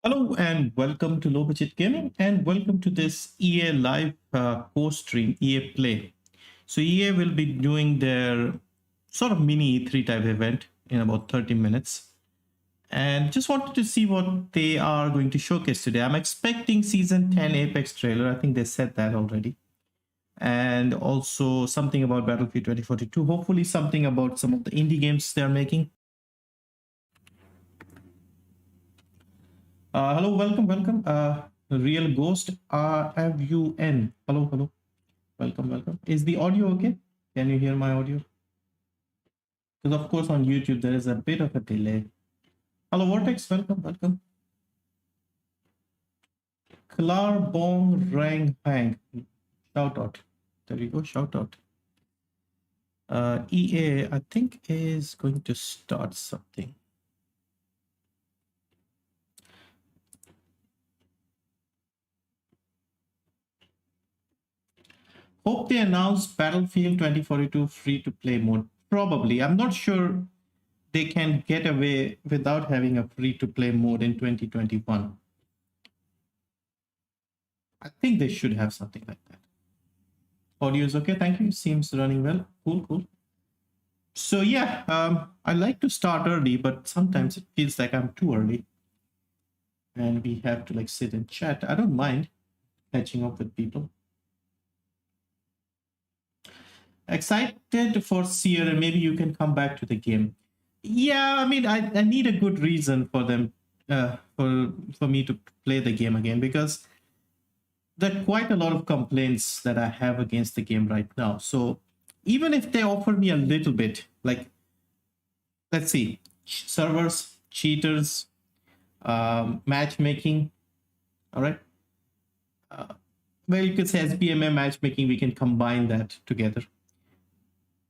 Hello and welcome to Low Budget Gaming and welcome to this EA live post stream, EA Play. So EA will be doing their sort of mini E3 type event in about 30 minutes. And just wanted to see what they are going to showcase today. I'm expecting Season 10 Apex trailer. I think they said that already. And also something about Battlefield 2042. Hopefully something about some of the indie games they're making. Hello, welcome. Real Ghost RFUN. Hello. Welcome. Is the audio okay? Can you hear my audio? Because of course on YouTube there is a bit of a delay. Hello, Vortex. Welcome. Klar Bong Rang Hang. Shout out. There you go. Shout out. EA, I think, is going to start something. Hope they announce Battlefield 2042 free-to-play mode. Probably. I'm not sure they can get away without having a free-to-play mode in 2021. I think they should have something like that. Audio is okay. Thank you. Seems running well. Cool. So yeah, I like to start early, but sometimes it feels like I'm too early. And we have to like sit and chat. I don't mind catching up with people. Excited for Sierra. Maybe you can come back to the game. Yeah, I mean, I need a good reason for them, for me to play the game again, because there are quite a lot of complaints that I have against the game right now. So even if they offer me a little bit, like, let's see, servers, cheaters, matchmaking, all right. Well, you could say SBMM matchmaking, we can combine that together.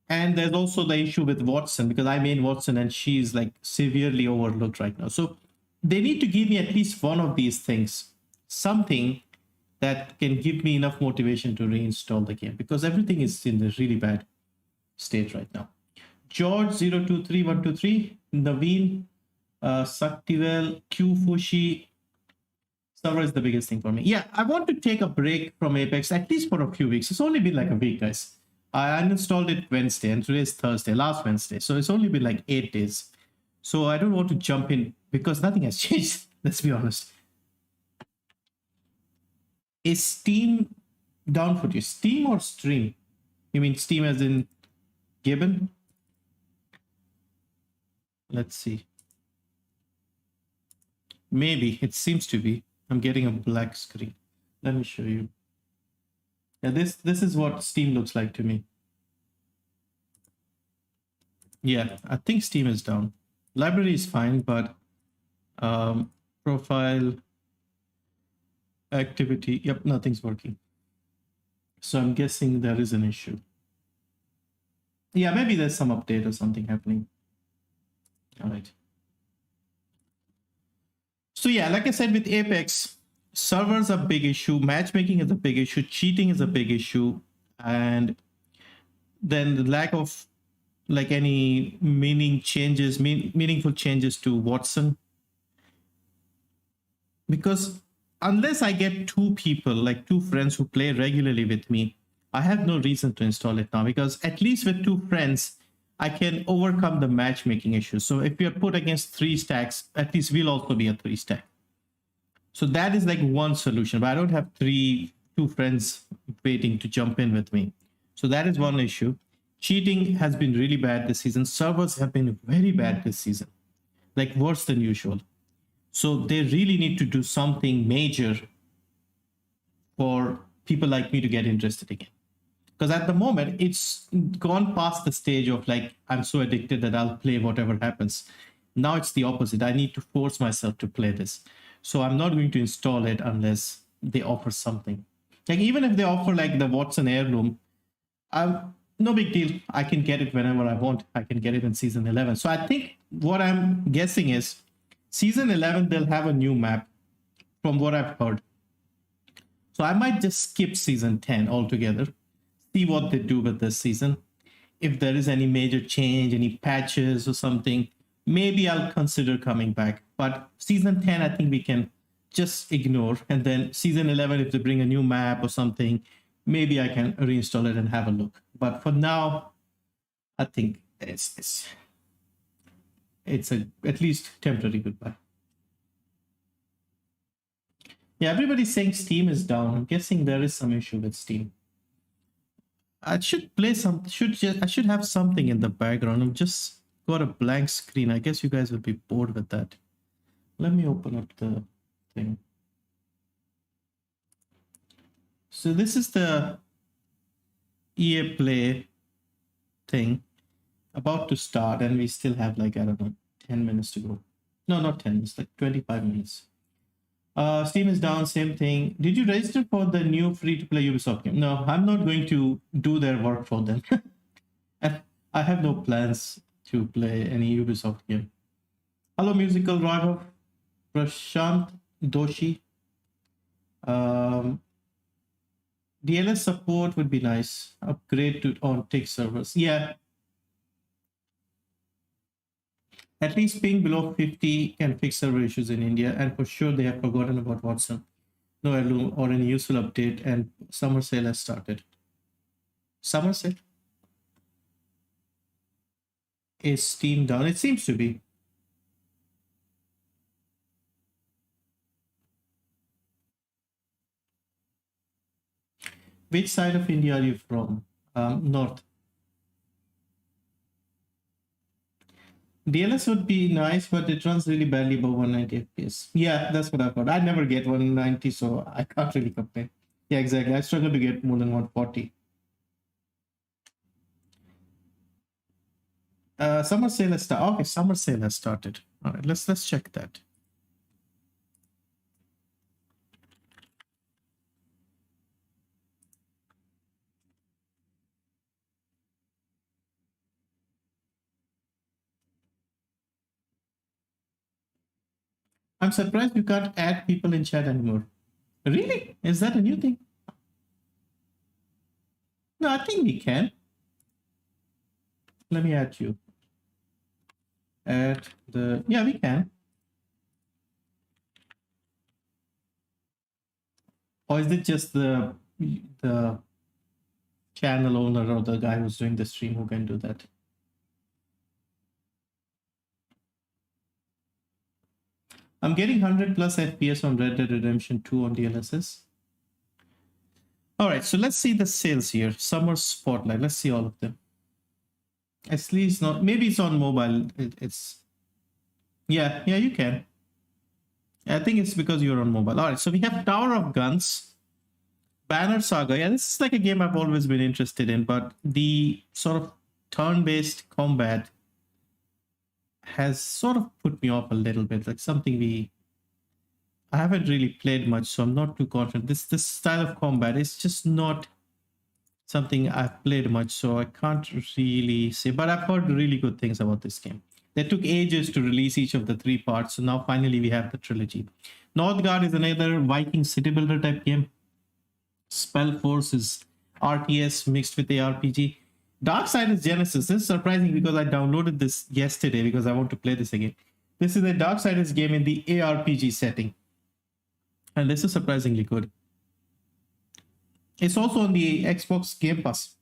And there's also the issue with Watson, because I main Watson and she's like severely overlooked right now. So they need to give me at least one of these things, something that can give me enough motivation to reinstall the game, because everything is in a really bad state right now. George 023123, Naveen, Saktivel, Q Fushi. Server is the biggest thing for me. Yeah, I want to take a break from Apex, at least for a few weeks. It's only been like a week, guys. I uninstalled it Wednesday and today is Thursday, last Wednesday. So it's only been like 8 days. So I don't want to jump in because nothing has changed. Let's be honest. Is Steam down for you? Steam or Stream? You mean Steam as in Gibbon? Let's see. Maybe it seems to be. I'm getting a black screen. Let me show you. Yeah, this is what Steam looks like to me. Yeah, I think Steam is down. Library is fine, but profile, activity, yep, nothing's working. So I'm guessing there is an issue. Yeah, maybe there's some update or something happening. All right. So yeah, like I said, with Apex, servers are a big issue, matchmaking is a big issue, cheating is a big issue, and then the lack of like any meaningful changes to Watson. Because unless I get two people, like two friends who play regularly with me, I have no reason to install it now, because at least with two friends, I can overcome the matchmaking issue. So if we are put against 3 stacks, at least we'll also be a 3 stack. So that is like one solution, but I don't have two friends waiting to jump in with me. So that is one issue. Cheating has been really bad this season. Servers have been very bad this season, like worse than usual. So they really need to do something major for people like me to get interested again. Because at the moment, it's gone past the stage of like, I'm so addicted that I'll play whatever happens. Now it's the opposite. I need to force myself to play this. So I'm not going to install it unless they offer something. Like even if they offer like the Watson Heirloom, no big deal. I can get it whenever I want. I can get it in season 11. So I think what I'm guessing is season 11, they'll have a new map from what I've heard. So I might just skip season 10 altogether, see what they do with this season. If there is any major change, any patches or something, maybe I'll consider coming back. But season 10, I think we can just ignore. And then season 11, if they bring a new map or something, maybe I can reinstall it and have a look. But for now, I think it's a at least temporary goodbye. Yeah, everybody's saying Steam is down. I'm guessing there is some issue with Steam. I should play some. I should have something in the background. I've just got a blank screen. I guess you guys will be bored with that. Let me open up the thing. So this is the EA Play thing about to start, and we still have like, I don't know, 10 minutes to go. No, not 10 minutes, like 25 minutes. Steam is down, same thing. Did you register for the new free-to-play Ubisoft game? No, I'm not going to do their work for them. I have no plans to play any Ubisoft game. Hello, Musical Raghav, Prashant Doshi. DLS support would be nice. Upgrade to on TIG servers. Yeah. At least ping below 50 can fix server issues in India, and for sure they have forgotten about Watson. No heirloom or any useful update, and summer sale has started. Summer sale? Is Steam down? It seems to be. Which side of India are you from? North. DLS would be nice, but it runs really badly above 190 FPS. Yeah, that's what I've got. I never get 190, so I can't really complain. Yeah, exactly. I struggle to get more than 140. Summer sale has started. Okay, summer sale has started. All right, let's check that. I'm surprised you can't add people in chat anymore. Really? Is that a new thing? No, I think we can. Let me add you. Yeah, we can. Or is it just the channel owner or the guy who's doing the stream who can do that? I'm getting 100 plus FPS on Red Dead Redemption 2 on DLSS. All right, so let's see the sales here. Summer Spotlight. Let's see all of them. At least not. Maybe it's on mobile. Yeah, you can. I think it's because you're on mobile. All right, so we have Tower of Guns, Banner Saga. Yeah, this is like a game I've always been interested in, but the sort of turn-based combat has sort of put me off a little bit. Like something I haven't really played much, so I'm not too confident. This style of combat is just not something I've played much, so I can't really say. But I've heard really good things about this game. They took ages to release each of the 3 parts, so now finally we have the trilogy. Northgard is another Viking city builder type game. Spellforce is RTS mixed with ARPG. Darksiders Genesis. This is surprising because I downloaded this yesterday because I want to play this again. This is a Darksiders game in the ARPG setting. And this is surprisingly good. It's also on the Xbox Game Pass.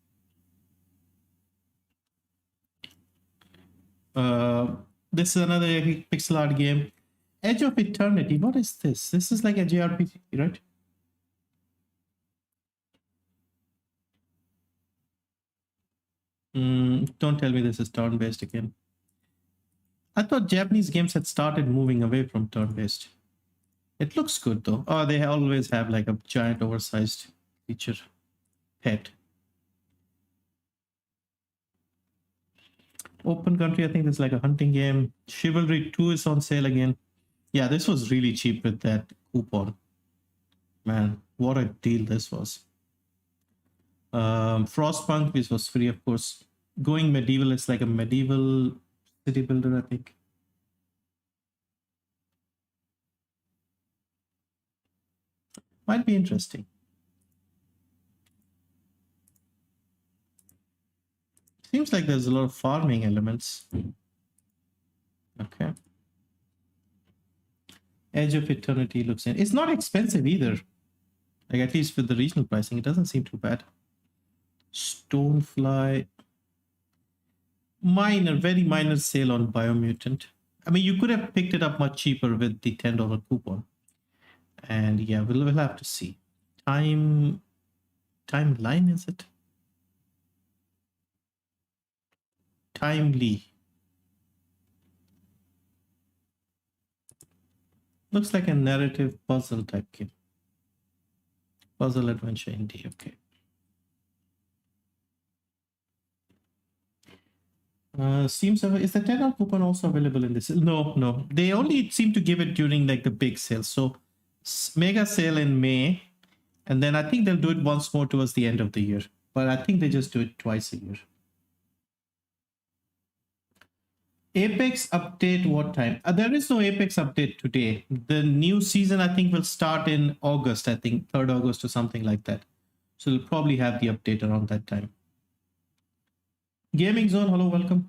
This is another pixel art game. Edge of Eternity. What is this? This is like a JRPG, right? Don't tell me this is turn-based again. I thought Japanese games had started moving away from turn-based. It looks good though. Oh, they always have like a giant oversized creature pet. Open Country, I think there's like a hunting game. Chivalry 2 is on sale again. Yeah, this was really cheap with that coupon. Man, what a deal this was. Frostpunk, which was free, of course. Going medieval is like a medieval city builder, I think. Might be interesting. Seems like there's a lot of farming elements. Okay. Edge of Eternity looks in. It's not expensive either. Like, at least with the regional pricing, it doesn't seem too bad. Stonefly. Minor, very minor sale on Biomutant. I mean, you could have picked it up much cheaper with the $10 coupon. And yeah, we'll have to see. Timeline, is it? Timely. Looks like a narrative puzzle type game. Puzzle adventure indie, okay. Seems is the $10 coupon also available in this? No. They only seem to give it during like the big sale. So mega sale in May, and then I think they'll do it once more towards the end of the year. But I think they just do it twice a year. Apex update what time? There is no Apex update today. The new season I think will start in August, I think 3rd August or something like that. So we'll probably have the update around that time. Gaming Zone, hello, welcome.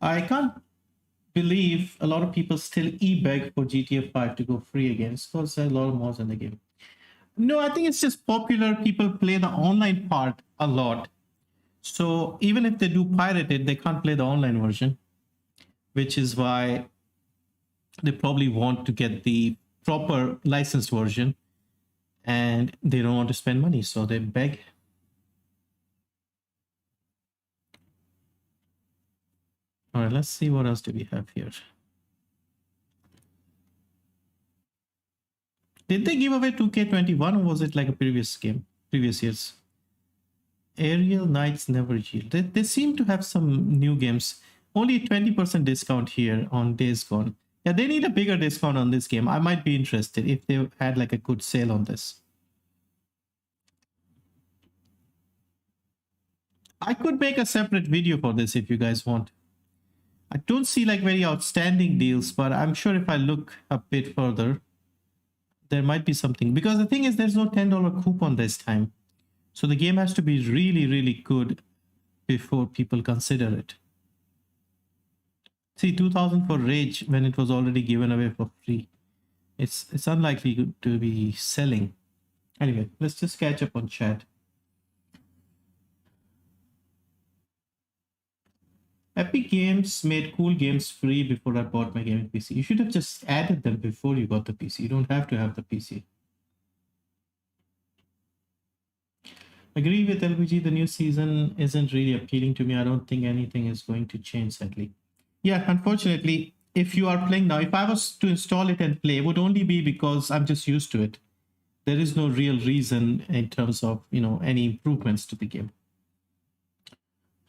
I can't believe a lot of people still e-beg for GTA 5 to go free again. It's because there's a lot of mods in the game. No, I think it's just popular. People play the online part a lot. So even if they do pirate it, they can't play the online version, which is why they probably want to get the proper licensed version and they don't want to spend money. So they beg. All right, let's see what else do we have here. Did they give away 2K21 or was it like a previous game, previous years? Aerial Knights Never Yield. They seem to have some new games. Only 20% discount here on Days Gone. Yeah, they need a bigger discount on this game. I might be interested if they had like a good sale on this. I could make a separate video for this if you guys want. I don't see like very outstanding deals, but I'm sure if I look a bit further, there might be something. Because the thing is, there's no $10 coupon this time. So the game has to be really, really good before people consider it. See, 2000 for Rage when it was already given away for free. It's unlikely to be selling. Anyway, let's just catch up on chat. Epic Games made cool games free before I bought my gaming PC. You should have just added them before you got the PC. You don't have to have the PC. Agree with LBG, the new season isn't really appealing to me. I don't think anything is going to change, sadly. Yeah, unfortunately, if you are playing now, if I was to install it and play, it would only be because I'm just used to it. There is no real reason in terms of, any improvements to the game.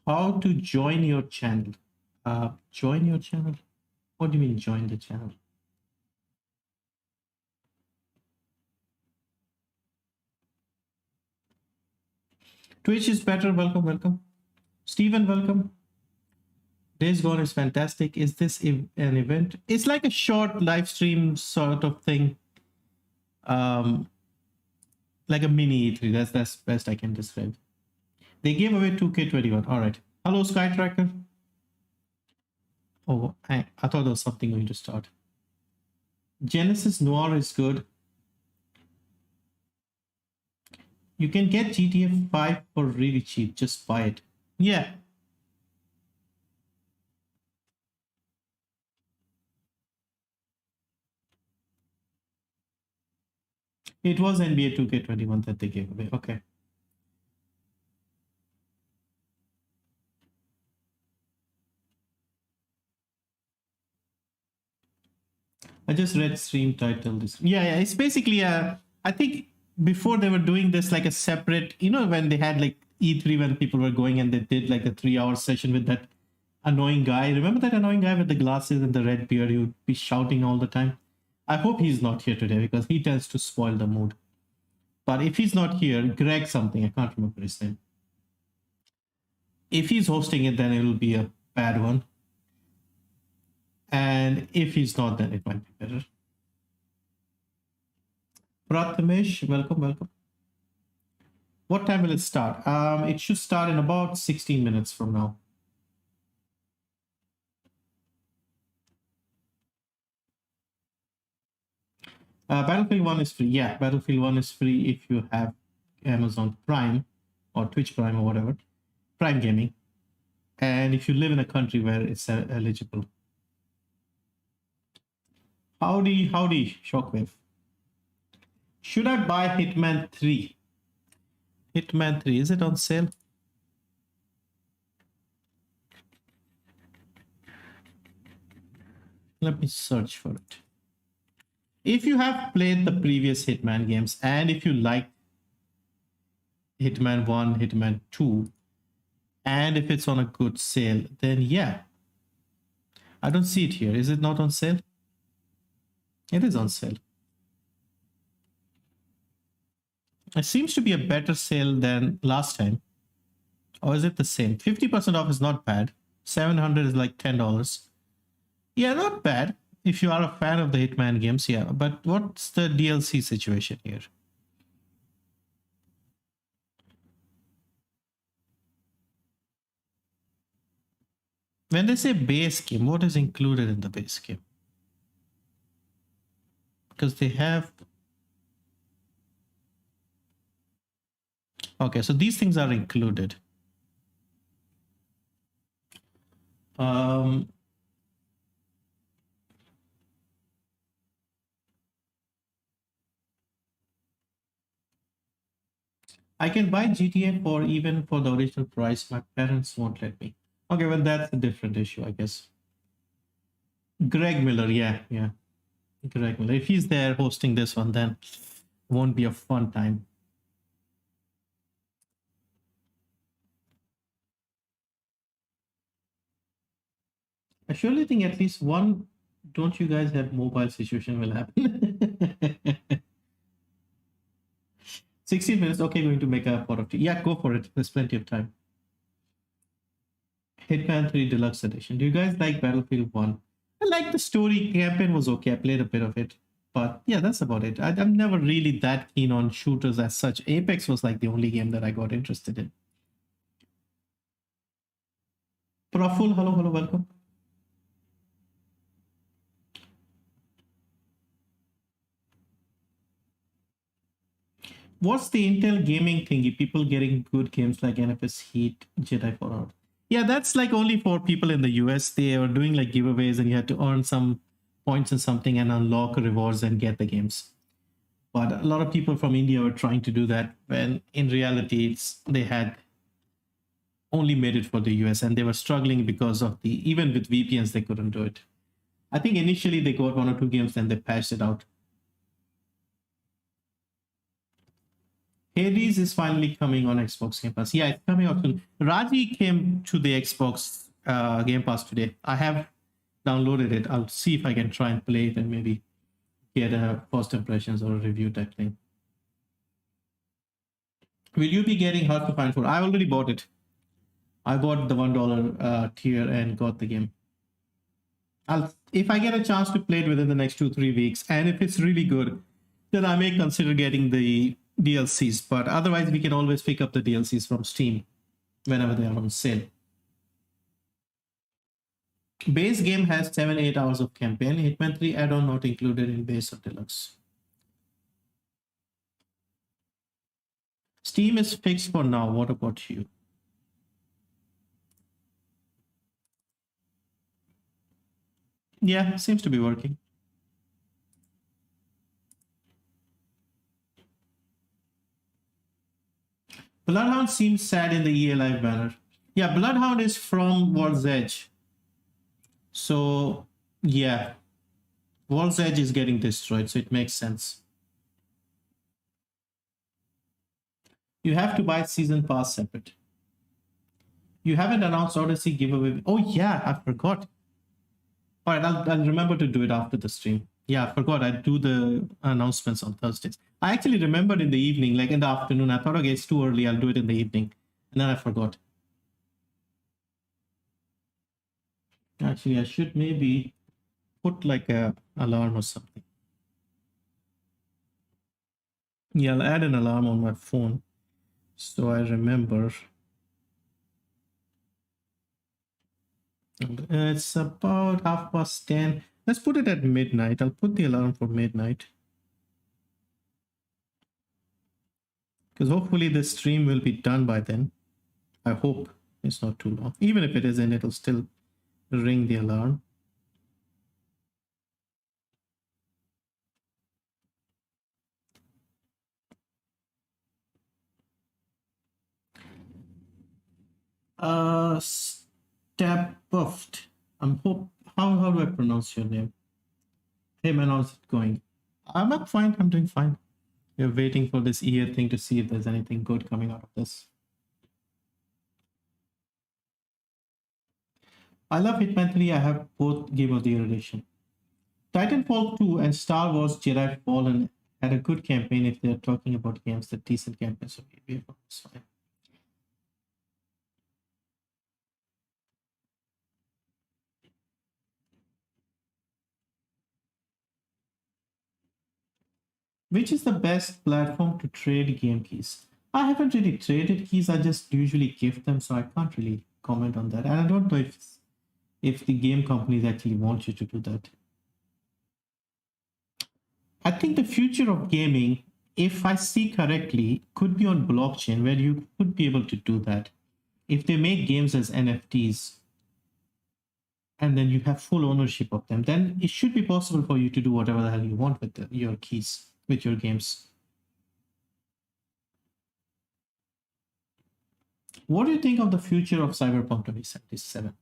How to join your channel? Join your channel? What do you mean join the channel? Twitch is better. Welcome. Steven, welcome. Days Gone is fantastic. Is this an event? It's like a short live stream sort of thing. Like a mini E3. That's best I can describe. They gave away 2K21. All right. Hello, Skytracker. Oh, I thought there was something going to start. Genesis Noir is good. You can get GTA 5 for really cheap. Just buy it. Yeah. It was NBA 2K21 that they gave away. Okay. I just read stream title. Yeah. It's basically I think before they were doing this like a separate, when they had like E3 when people were going and they did like a 3-hour session with that annoying guy. Remember that annoying guy with the glasses and the red beard? He would be shouting all the time. I hope he's not here today because he tends to spoil the mood. But if he's not here, Greg something, I can't remember his name. If he's hosting it, then it'll be a bad one. And if he's not, then it might be better. Prathamesh, welcome. What time will it start? It should start in about 16 minutes from now. Battlefield 1 is free. Yeah, Battlefield 1 is free if you have Amazon Prime or Twitch Prime or whatever, Prime Gaming. And if you live in a country where it's eligible. Howdy, Shockwave. Should I buy Hitman 3? Hitman 3, is it on sale? Let me search for it. If you have played the previous Hitman games and if you like Hitman 1, Hitman 2, and if it's on a good sale, then yeah. I don't see it here. Is it not on sale? It is on sale. It seems to be a better sale than last time. Or is it the same? 50% off is not bad. 700 is like $10. Yeah, not bad. If you are a fan of the Hitman games, yeah. But what's the DLC situation here? When they say base game, what is included in the base game? Because they have... Okay, so these things are included. I can buy GTA for even for the original price. My parents won't let me. Okay, well, that's a different issue, I guess. Greg Miller, yeah. Greg Miller. If he's there hosting this one, then it won't be a fun time. I surely think at least one, don't you guys have mobile situation will happen. 16 minutes, okay, going to make a pot of tea. Yeah, go for it. There's plenty of time. Hitman 3 Deluxe Edition. Do you guys like Battlefield 1? I like the story. Campaign was okay. I played a bit of it. But yeah, that's about it. I'm never really that keen on shooters as such. Apex was like the only game that I got interested in. Praful, hello, welcome. What's the Intel gaming thingy? People getting good games like NFS Heat, Jedi Fallout. Yeah, that's like only for people in the US. They are doing like giveaways and you have to earn some points in something and unlock rewards and get the games. But a lot of people from India were trying to do that when in reality they had only made it for the US and they were struggling because of the, even with VPNs, they couldn't do it. I think initially they got 1 or 2 games, then they patched it out. Hades is finally coming on Xbox Game Pass. Yeah, it's coming out soon. Raji came to the Xbox Game Pass today. I have downloaded it. I'll see if I can try and play it and maybe get a first impressions or a review type thing. Will you be getting Hard to Find 4? I already bought it. I bought the $1 tier and got the game. If I get a chance to play it within the next 2-3 weeks, and if it's really good, then I may consider getting the DLCs. But otherwise, we can always pick up the DLCs from Steam whenever they are on sale. Base game has 7-8 hours of campaign. Hitman 3 add-on not included in base or deluxe. Steam is fixed for now. What about you? Yeah, seems to be working. Bloodhound seems sad in the EA Live banner. Yeah, Bloodhound is from World's Edge. So, yeah. World's Edge is getting destroyed, so it makes sense. You have to buy Season Pass separate. You haven't announced Odyssey giveaway. Oh, yeah, I forgot. All right, I'll remember to do it after the stream. Yeah, I forgot. I do the announcements on Thursdays. I actually remembered in the evening, like in the afternoon. I thought, okay, it's too early. I'll do it in the evening. And then I forgot. Actually, I should maybe put like a alarm or something. Yeah, I'll add an alarm on my phone so I remember. It's about 10:30. Let's put it at midnight. I'll put the alarm for midnight. Because hopefully this stream will be done by then. I hope it's not too long. Even if it isn't, it'll still ring the alarm. Stapuffed. How do I pronounce your name? Hey man, how's it going? I'm up fine. I'm doing fine. We're waiting for this EA thing to see if there's anything good coming out of this. I love Hitman 3. I have both Game of the Year edition. Titanfall 2 and Star Wars Jedi Fallen had a good campaign if they're talking about games that decent campaigns. So maybe it's fine. Which is the best platform to trade game keys? I haven't really traded keys. I just usually gift them, so I can't really comment on that. And I don't know if the game companies actually want you to do that. I think the future of gaming, if I see correctly, could be on blockchain, where you could be able to do that. If they make games as NFTs, and then you have full ownership of them, then it should be possible for you to do whatever the hell you want with your keys, with your games. What do you think of the future of Cyberpunk 2077?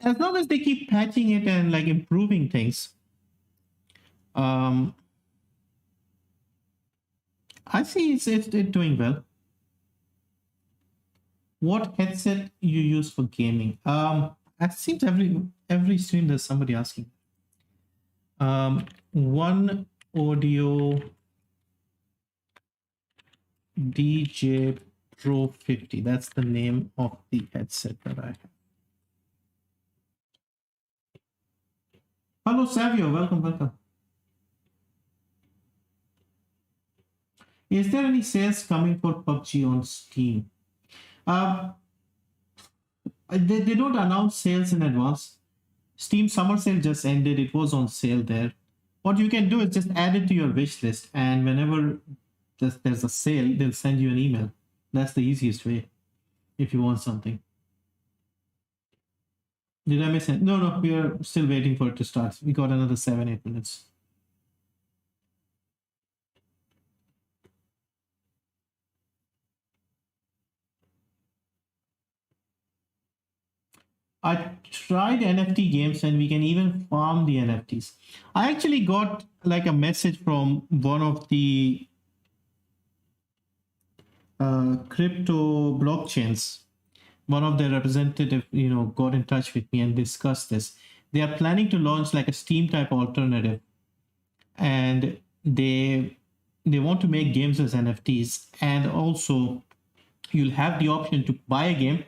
As long as they keep patching it and like improving things, I see it's doing well. What headset you use for gaming? It seems every stream there's somebody asking. One Audio DJ Pro 50. That's the name of the headset that I have. Hello, Savio. Welcome. Is there any sales coming for PUBG on Steam? They don't announce sales in advance. Steam summer sale just ended. It was on sale there. What you can do is just add it to your wish list, and whenever there's a sale, they'll send you an email. That's the easiest way if you want something. Did I miss it? No, we are still waiting for it to start. We got another 7-8 minutes. I tried NFT games and we can even farm the NFTs. I actually got like a message from one of the crypto blockchains. One of their representatives, got in touch with me and discussed this. They are planning to launch like a Steam type alternative, and they want to make games as NFTs, and also you'll have the option to buy a game.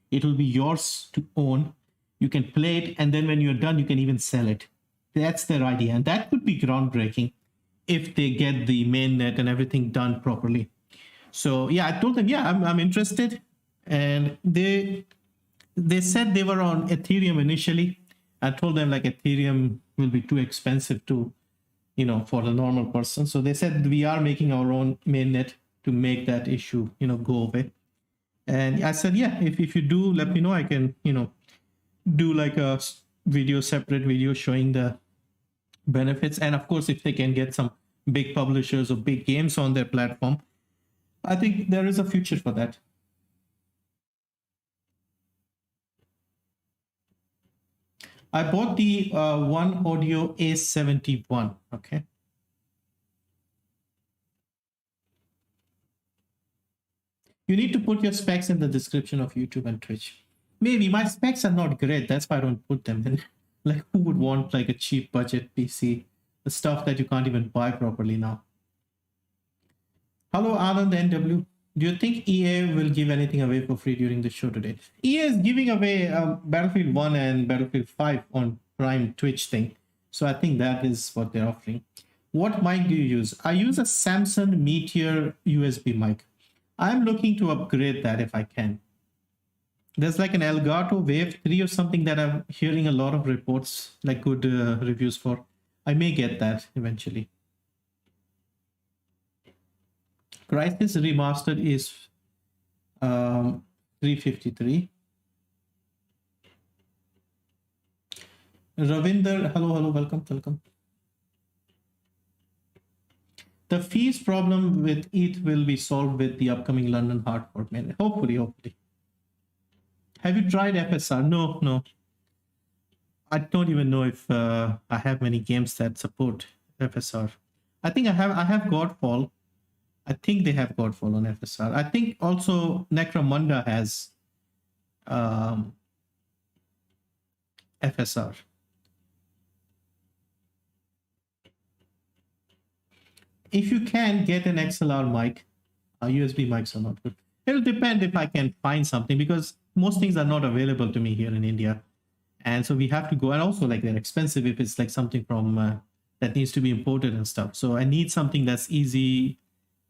It will be yours to own. You can play it, and then when you're done, you can even sell it. That's their idea, and that could be groundbreaking if they get the mainnet and everything done properly. So yeah, I told them, yeah, I'm interested, and they said they were on Ethereum initially. I told them like Ethereum will be too expensive to, for the normal person. So they said we are making our own mainnet to make that issue, go away. And I said, yeah, if you do, let me know. I can, do like a separate video showing the benefits. And of course, if they can get some big publishers or big games on their platform, I think there is a future for that. I bought the One Audio A71. Okay. You need to put your specs in the description of YouTube and Twitch. Maybe my specs are not great. That's why I don't put them in. Like, who would want like a cheap budget PC? The stuff that you can't even buy properly now. Hello, Anand NW. Do you think EA will give anything away for free during the show today? EA is giving away Battlefield 1 and Battlefield 5 on Prime Twitch thing. So I think that is what they're offering. What mic do you use? I use a Samsung Meteor USB mic. I'm looking to upgrade that if I can. There's like an Elgato Wave 3 or something that I'm hearing a lot of reports, like good reviews for. I may get that eventually. Crisis Remastered is 353. Ravinder, hello, welcome. The fees problem with ETH will be solved with the upcoming London hard fork. Hopefully. Have you tried FSR? No. I don't even know if I have many games that support FSR. I think I have Godfall. I think they have Godfall on FSR. I think also Necromunda has FSR. If you can get an XLR mic, USB mics are not good. It'll depend if I can find something, because most things are not available to me here in India. And so we have to go, and also like they're expensive if it's like something from that needs to be imported and stuff. So I need something that's easy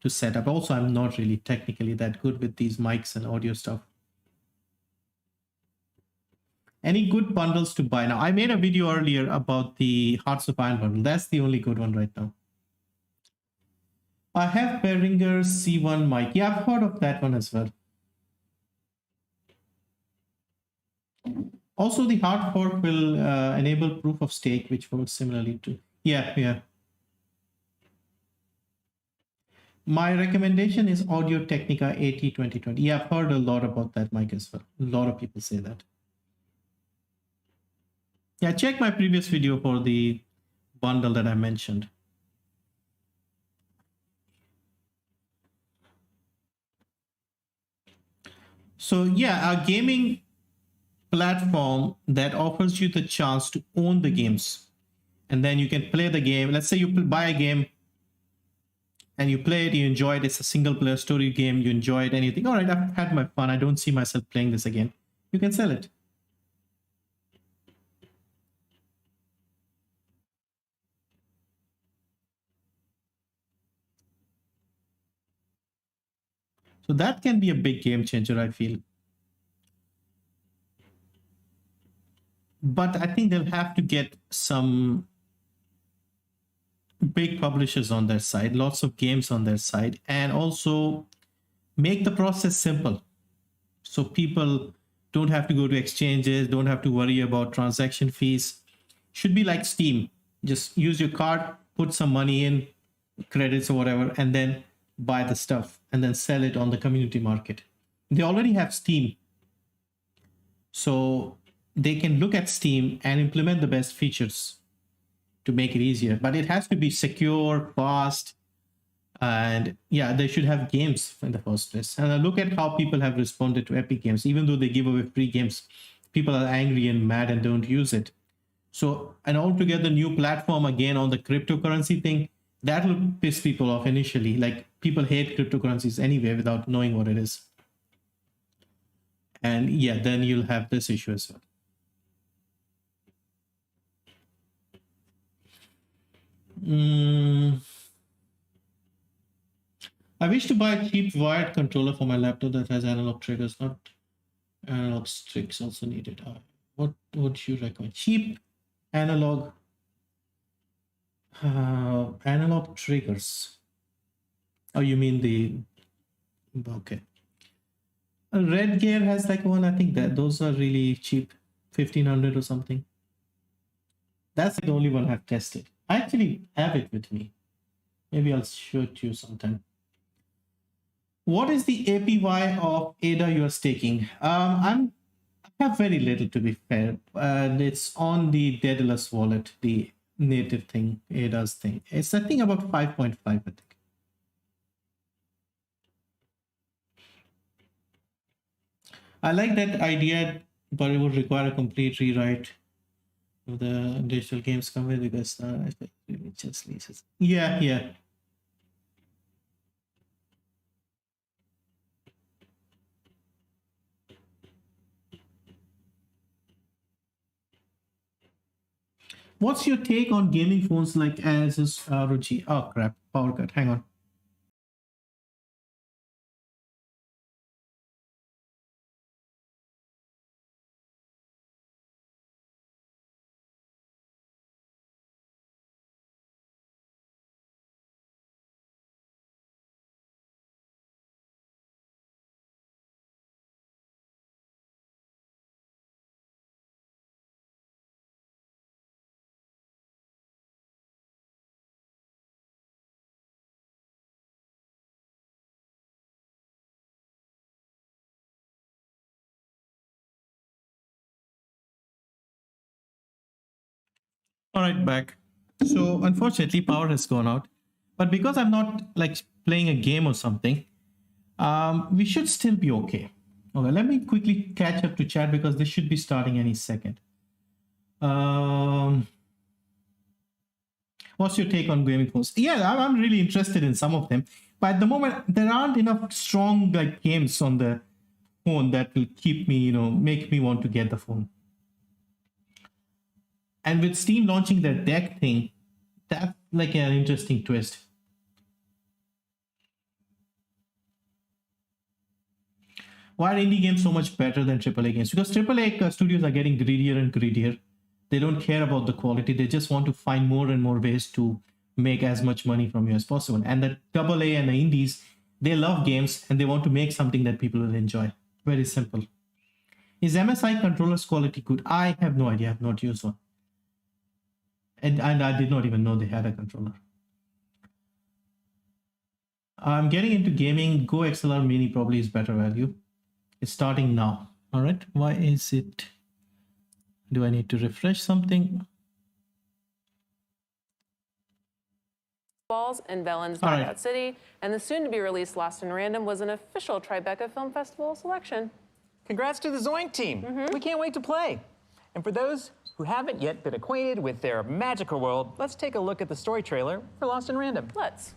to set up. Also, I'm not really technically that good with these mics and audio stuff. Any good bundles to buy now? I made a video earlier about the Hearts of Iron bundle. That's the only good one right now. I have Behringer C1 mic. Yeah, I've heard of that one as well. Also, the hard fork will enable proof of stake, which works similarly to. Yeah. My recommendation is Audio Technica AT2020. Yeah, I've heard a lot about that mic as well. A lot of people say that. Yeah, check my previous video for the bundle that I mentioned. So yeah, a gaming platform that offers you the chance to own the games, and then you can play the game. Let's say you buy a game and you play it, you enjoy it. It's a single player story game. You enjoy it and you think, all right, I've had my fun. I don't see myself playing this again. You can sell it. So that can be a big game changer, I feel. But I think they'll have to get some big publishers on their side, lots of games on their side, and also make the process simple. So people don't have to go to exchanges, don't have to worry about transaction fees. Should be like Steam. Just use your card, put some money in, credits or whatever, and then buy the stuff and then sell it on the community market. They already have Steam. So they can look at Steam and implement the best features to make it easier. But it has to be secure, fast, and yeah, they should have games in the first place. And I look at how people have responded to Epic Games. Even though they give away free games, people are angry and mad and don't use it. So an altogether new platform again on the cryptocurrency thing, that will piss people off initially. Like people hate cryptocurrencies anyway without knowing what it is. And yeah, then you'll have this issue as well. I wish to buy a cheap wired controller for my laptop that has analog triggers, not analog sticks also needed. What would you recommend? Cheap analog analog triggers. Oh, you mean the okay. Red Gear has like one. I think that those are really cheap, 1500 or something. That's the only one I've tested. I actually have it with me. Maybe I'll show it to you sometime. What is the APY of ADA you are staking? I have very little, to be fair, and it's on the Daedalus wallet, the native thing, ADA's thing. It's I think about 5.5, I think. I like that idea, but it would require a complete rewrite of the digital games company because it just leases. Yeah. What's your take on gaming phones like Asus ROG? Oh crap, power cut. Hang on. All right, back. So unfortunately, power has gone out. But because I'm not like playing a game or something, we should still be okay. Okay, let me quickly catch up to chat because this should be starting any second. What's your take on gaming phones? Yeah, I'm really interested in some of them, but at the moment there aren't enough strong like games on the phone that will keep me, make me want to get the phone. And with Steam launching their deck thing, that's like an interesting twist. Why are indie games so much better than AAA games? Because AAA studios are getting greedier and greedier. They don't care about the quality. They just want to find more and more ways to make as much money from you as possible. And the AA and the indies, they love games and they want to make something that people will enjoy. Very simple. Is MSI controller's quality good? I have no idea. I have not used one. And I did not even know they had a controller. I'm getting into gaming. Go XLR Mini probably is better value. It's starting now. All right. Why is it? Do I need to refresh something? Balls in Velen's Knockout City, and the soon-to-be-released Lost in Random was an official Tribeca Film Festival selection. Congrats to the Zoink team. We can't wait to play. And for those who haven't yet been acquainted with their magical world, let's take a look at the story trailer for Lost in Random. Let's.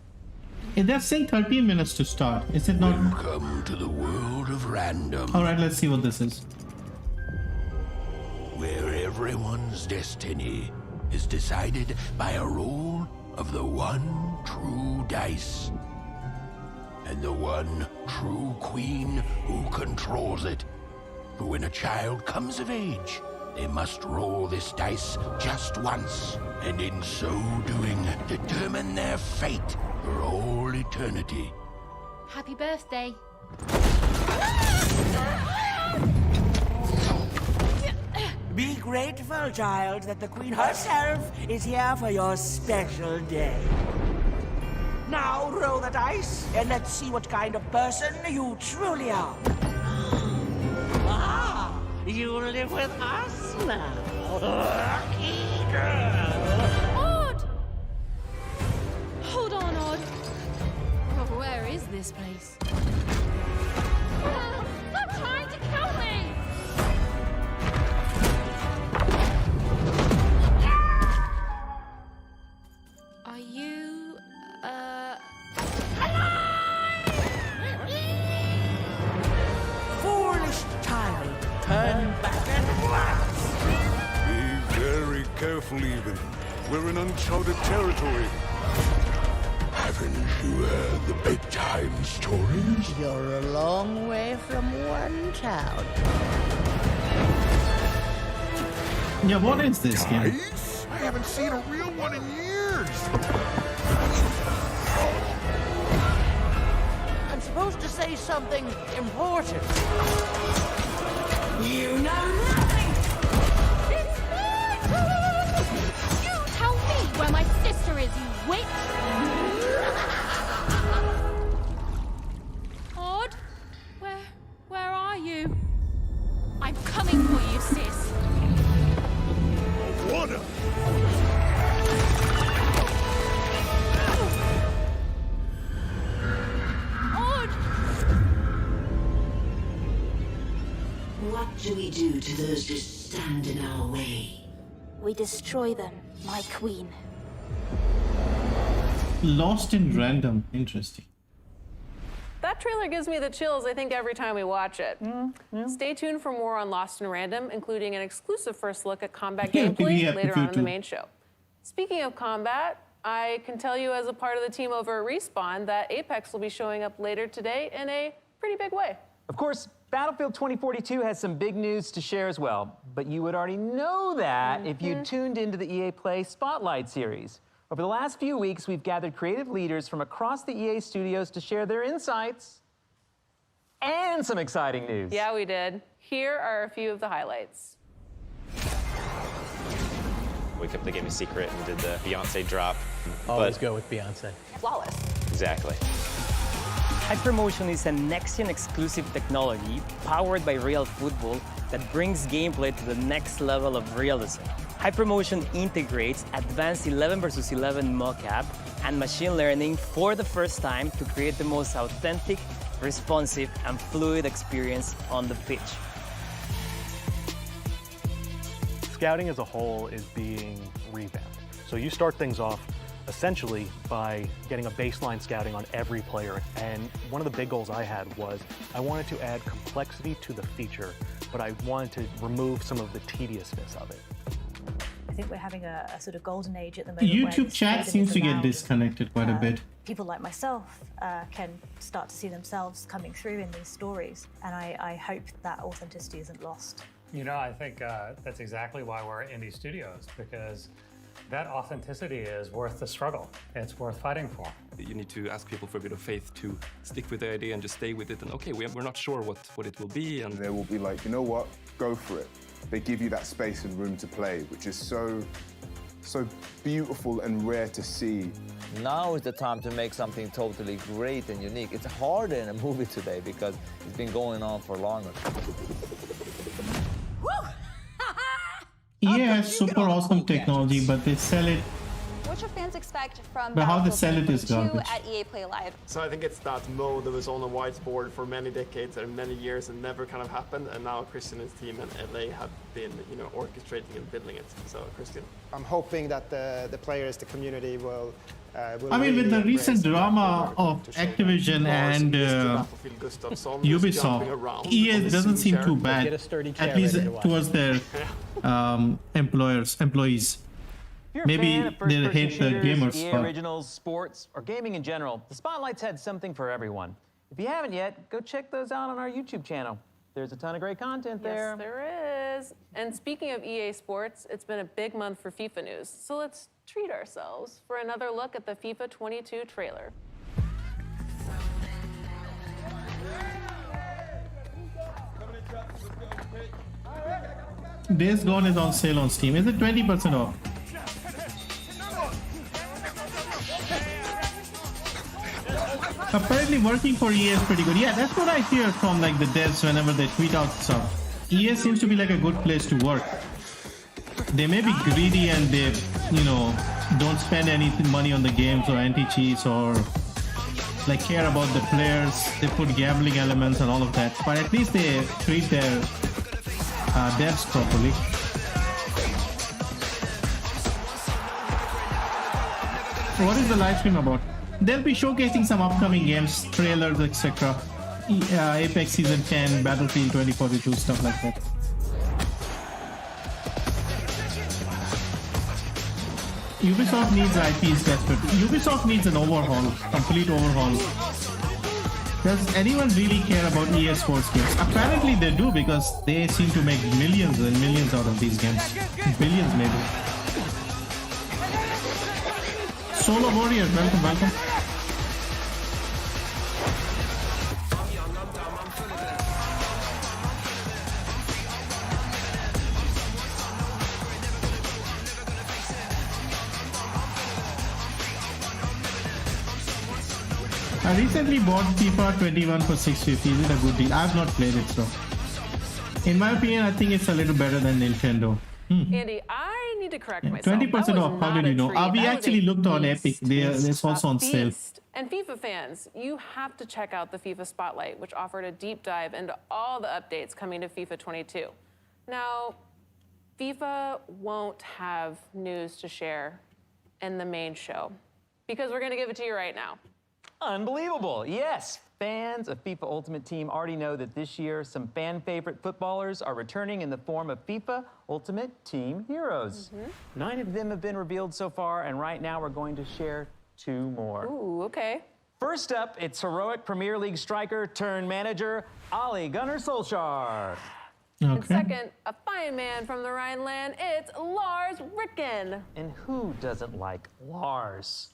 They're saying 13 minutes to start. Is it not? Welcome to the world of random. All right, let's see what this is. Where everyone's destiny is decided by a roll of the one true dice. And the one true queen who controls it. For when a child comes of age, they must roll this dice just once, and in so doing, determine their fate for all eternity. Happy birthday. Be grateful, child, that the Queen herself is here for your special day. Now roll the dice, and let's see what kind of person you truly are. Ah, you live with us now. Lucky girl. Odd! Hold on, Odd. Oh, where is this place? Stop trying to kill me! Are you, Foolish child, turn back at once. Be very careful, even. We're in uncharted territory. Haven't you heard the bedtime stories? You're a long way from one town. Yeah, what is this game? Dice? I haven't seen a real one in years. I'm supposed to say something important. You know nothing! it's mine! You tell me where my sister is, you witch! Odd? Where are you? I'm coming for you, sis. Wanna? Odd! What do we do to those who stand in our way? We destroy them, my queen. Lost in Random. Interesting. That trailer gives me the chills, I think, every time we watch it. Stay tuned for more on Lost in Random, including an exclusive first look at combat gameplay later on in the main show. Speaking of combat, I can tell you as a part of the team over at Respawn that Apex will be showing up later today in a pretty big way. Of course, Battlefield 2042 has some big news to share as well, but you would already know that if you tuned into the EA Play Spotlight series. Over the last few weeks, we've gathered creative leaders from across the EA studios to share their insights and some exciting news. Yeah, we did. Here are a few of the highlights. We kept the game a secret and did the Beyonce drop. Always go with Beyonce. Flawless. Exactly. Hypermotion is a next-gen exclusive technology powered by real football that brings gameplay to the next level of realism. Hypermotion integrates advanced 11 versus 11 mocap and machine learning for the first time to create the most authentic, responsive, and fluid experience on the pitch. Scouting as a whole is being revamped. So you start things off essentially by getting a baseline scouting on every player. And one of the big goals I had was I wanted to add complexity to the feature, but I wanted to remove some of the tediousness of it. I think we're having a sort of golden age at the moment. YouTube chat seems to get disconnected quite a bit. People like myself can start to see themselves coming through in these stories, and I hope that authenticity isn't lost. You know, I think that's exactly why we're indie studios, because that authenticity is worth the struggle. It's worth fighting for. You need to ask people for a bit of faith to stick with the idea and just stay with it. And okay, we're not sure what it will be. And they will be like, you know what, go for it. They give you that space and room to play, which is so beautiful and rare to see. Now is the time to make something totally great and unique. It's harder in a movie today because it's been going on for longer. EA has super awesome technology, but they sell it. What should fans expect from But how they sell it is 2022 garbage. at EA Play Live? So I think it's that mode that was on a whiteboard for many decades and many years and never kind of happened, and now Christian and his team and LA have been, you know, orchestrating and building it. So Christian. I'm hoping that the players, the community will I mean, with the recent drama of Activision and Ubisoft, EA doesn't seem too bad, at least towards their employees. Maybe they hate the gamers. EA Originals, sports, or gaming in general, the Spotlight's had something for everyone. If you haven't yet, go check those out on our YouTube channel. There's a ton of great content there. Yes, there is. And speaking of EA Sports, it's been a big month for FIFA news. So let's treat ourselves for another look at the FIFA 22 trailer. Days Gone is on sale on Steam. Is it 20% off? Apparently working for EA is pretty good. Yeah, that's what I hear from like the devs whenever they tweet out stuff. EA seems to be like a good place to work. They may be greedy and they, you know, don't spend any money on the games or anti-cheats or like care about the players. They put gambling elements and all of that. But at least they treat their devs properly. What is the live stream about? They'll be showcasing some upcoming games, trailers, etc. Apex Season 10, Battlefield 2042, stuff like that. Ubisoft needs IPs desperately. Ubisoft needs an overhaul, complete overhaul. Does anyone really care about EA Sports games? Apparently they do, because they seem to make millions and millions out of these games. Billions maybe. Solo Warriors, welcome, welcome. I recently bought FIFA 21 for $650. Is it a good deal? I have not played it, so. In my opinion, I think it's a little better than Nintendo. Andy, I need to correct myself. 20% off. How did you know? We actually looked on Epic. It's also on sale. And FIFA fans, you have to check out the FIFA Spotlight, which offered a deep dive into all the updates coming to FIFA 22. Now, FIFA won't have news to share in the main show, because we're going to give it to you right now. Unbelievable. Yes, fans of FIFA Ultimate Team already know that this year some fan favorite footballers are returning in the form of FIFA Ultimate Team Heroes. 9 of them have been revealed so far, and right now we're going to share 2 more. Ooh, okay. First up, it's heroic Premier League striker turned manager Ole Gunnar Solskjaer. And second, a fine man from the Rhineland, it's Lars Ricken. And who doesn't like Lars?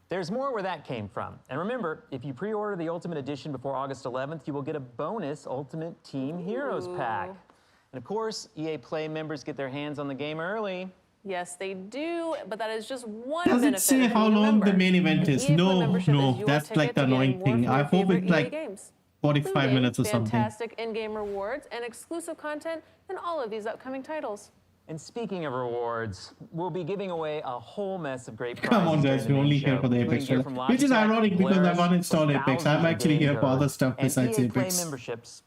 There's more where that came from. And remember, if you pre-order the Ultimate Edition before August 11th, you will get a bonus Ultimate Team Heroes pack. And of course, EA Play members get their hands on the game early. Yes, they do, but that is just one Does benefit it say of how being a long the member. main event An is? EA Play No, membership is no, your that's like ticket the to getting annoying more thing. from I your hope favorite it's EA like games. 45 including minutes or something. fantastic in-game rewards and exclusive content in all of these upcoming titles. And speaking of rewards, we'll be giving away a whole mess of great prizes. Come on, guys, during we're the main only here show, for the including Apex gear trailer. from Which is Logitech, ironic because I've Polaris, uninstalled with Apex. I'm thousands of actually game here for other codes, stuff and besides EA Play Apex. memberships.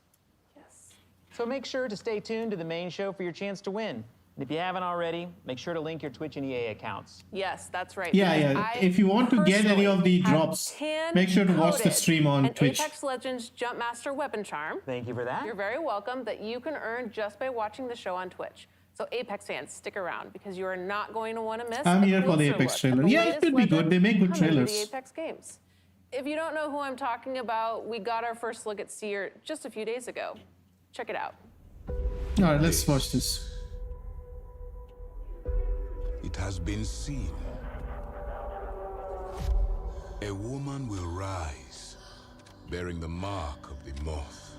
So make sure to stay tuned to the main show for your chance to win. And if you haven't already, make sure to link your Twitch and EA accounts. Yes, that's right. Yeah, because yeah. I If you want to get any of the personally drops, have make sure to watch the hand-coded stream on an Twitch. Apex Legends Jumpmaster weapon charm. Thank you for that. You're very welcome, that you can earn just by watching the show on Twitch. So Apex fans, stick around because you are not going to want to miss I'm a here for the closer Apex look trailer. at the Yeah, it latest should be good. weapon They make good coming to trailers. the Apex games. If you don't know who I'm talking about, we got our first look at Seer just a few days ago. Check it out. All right, let's watch this. It has been seen. A woman will rise, bearing the mark of the moth.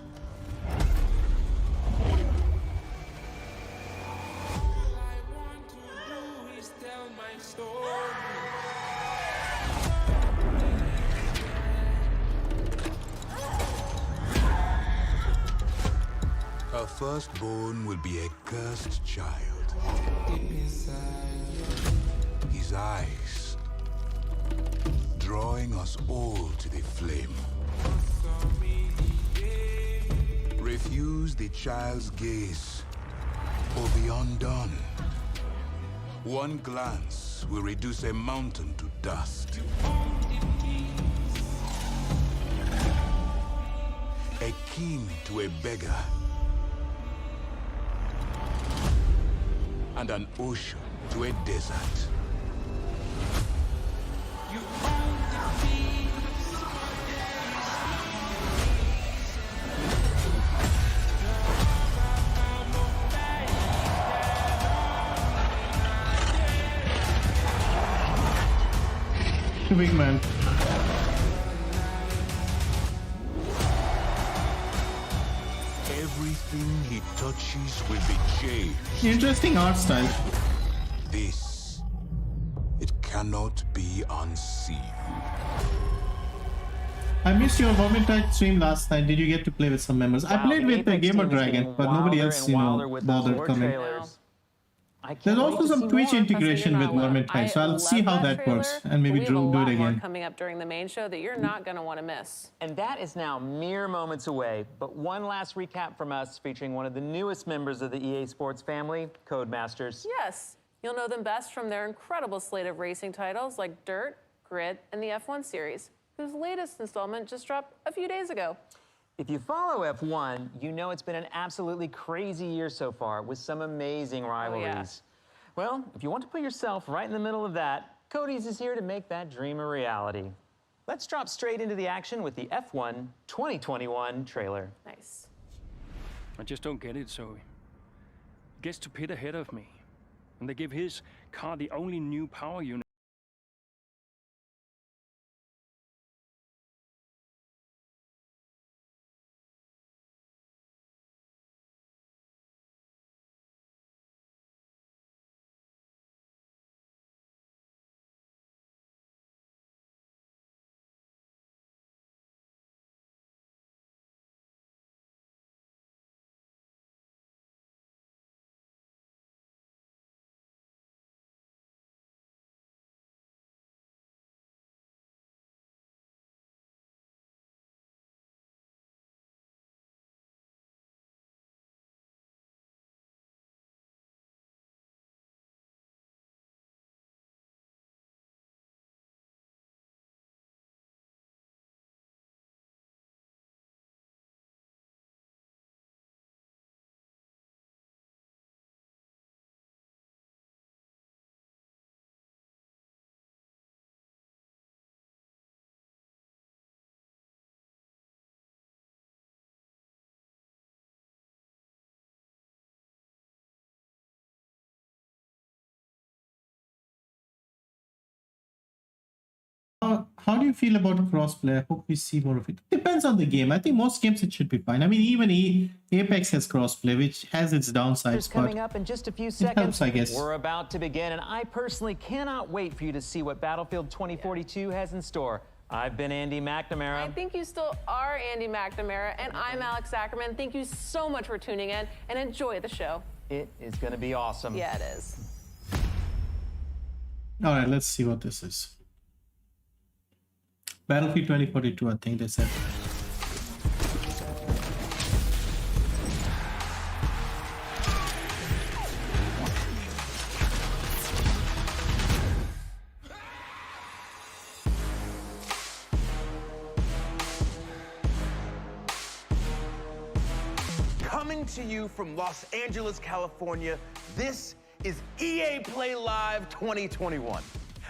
Her firstborn will be a cursed child. His eyes drawing us all to the flame. Refuse the child's gaze or be undone. One glance will reduce a mountain to dust. A king to a beggar. And an ocean to a desert. Too big, man. Everything he touches will be changed. Interesting art style. This, it cannot be unseen. I missed your Vermintide stream last night. Did you get to play with some members? I played with the Gamer Dragon, but nobody else, bothered coming. There's also some Twitch integration with Vermintide, so I'll see how that works and maybe do it again. Coming up during the main show that you're not going to want to miss. And that is now mere moments away. But one last recap from us featuring one of the newest members of the EA Sports family, Codemasters. Yes, you'll know them best from their incredible slate of racing titles like Dirt, Grid, and the F1 series, whose latest installment just dropped a few days ago. If you follow F1, you know it's been an absolutely crazy year so far with some amazing rivalries. Well, if you want to put yourself right in the middle of that, Cody's is here to make that dream a reality. Let's drop straight into the action with the F1 2021 trailer. Nice. I just don't get it, Zoe. He gets to pit ahead of me, and they give his car the only new power unit. How do you feel about crossplay? I hope we see more of it. Depends on the game. I think most games it should be fine. I mean, even Apex has crossplay, which has its downsides. Coming up in just a few it seconds, helps, I guess. we're about to begin, and I personally cannot wait for you to see what Battlefield 2042 has in store. I've been Andy McNamara. I think you still are Andy McNamara, and I'm Alex Ackerman. Thank you so much for tuning in, and enjoy the show. It is going to be awesome. Yeah, it is. All right, let's see what this is. Battlefield 2042, I think they said. Coming to you from Los Angeles, California, this is EA Play Live 2021.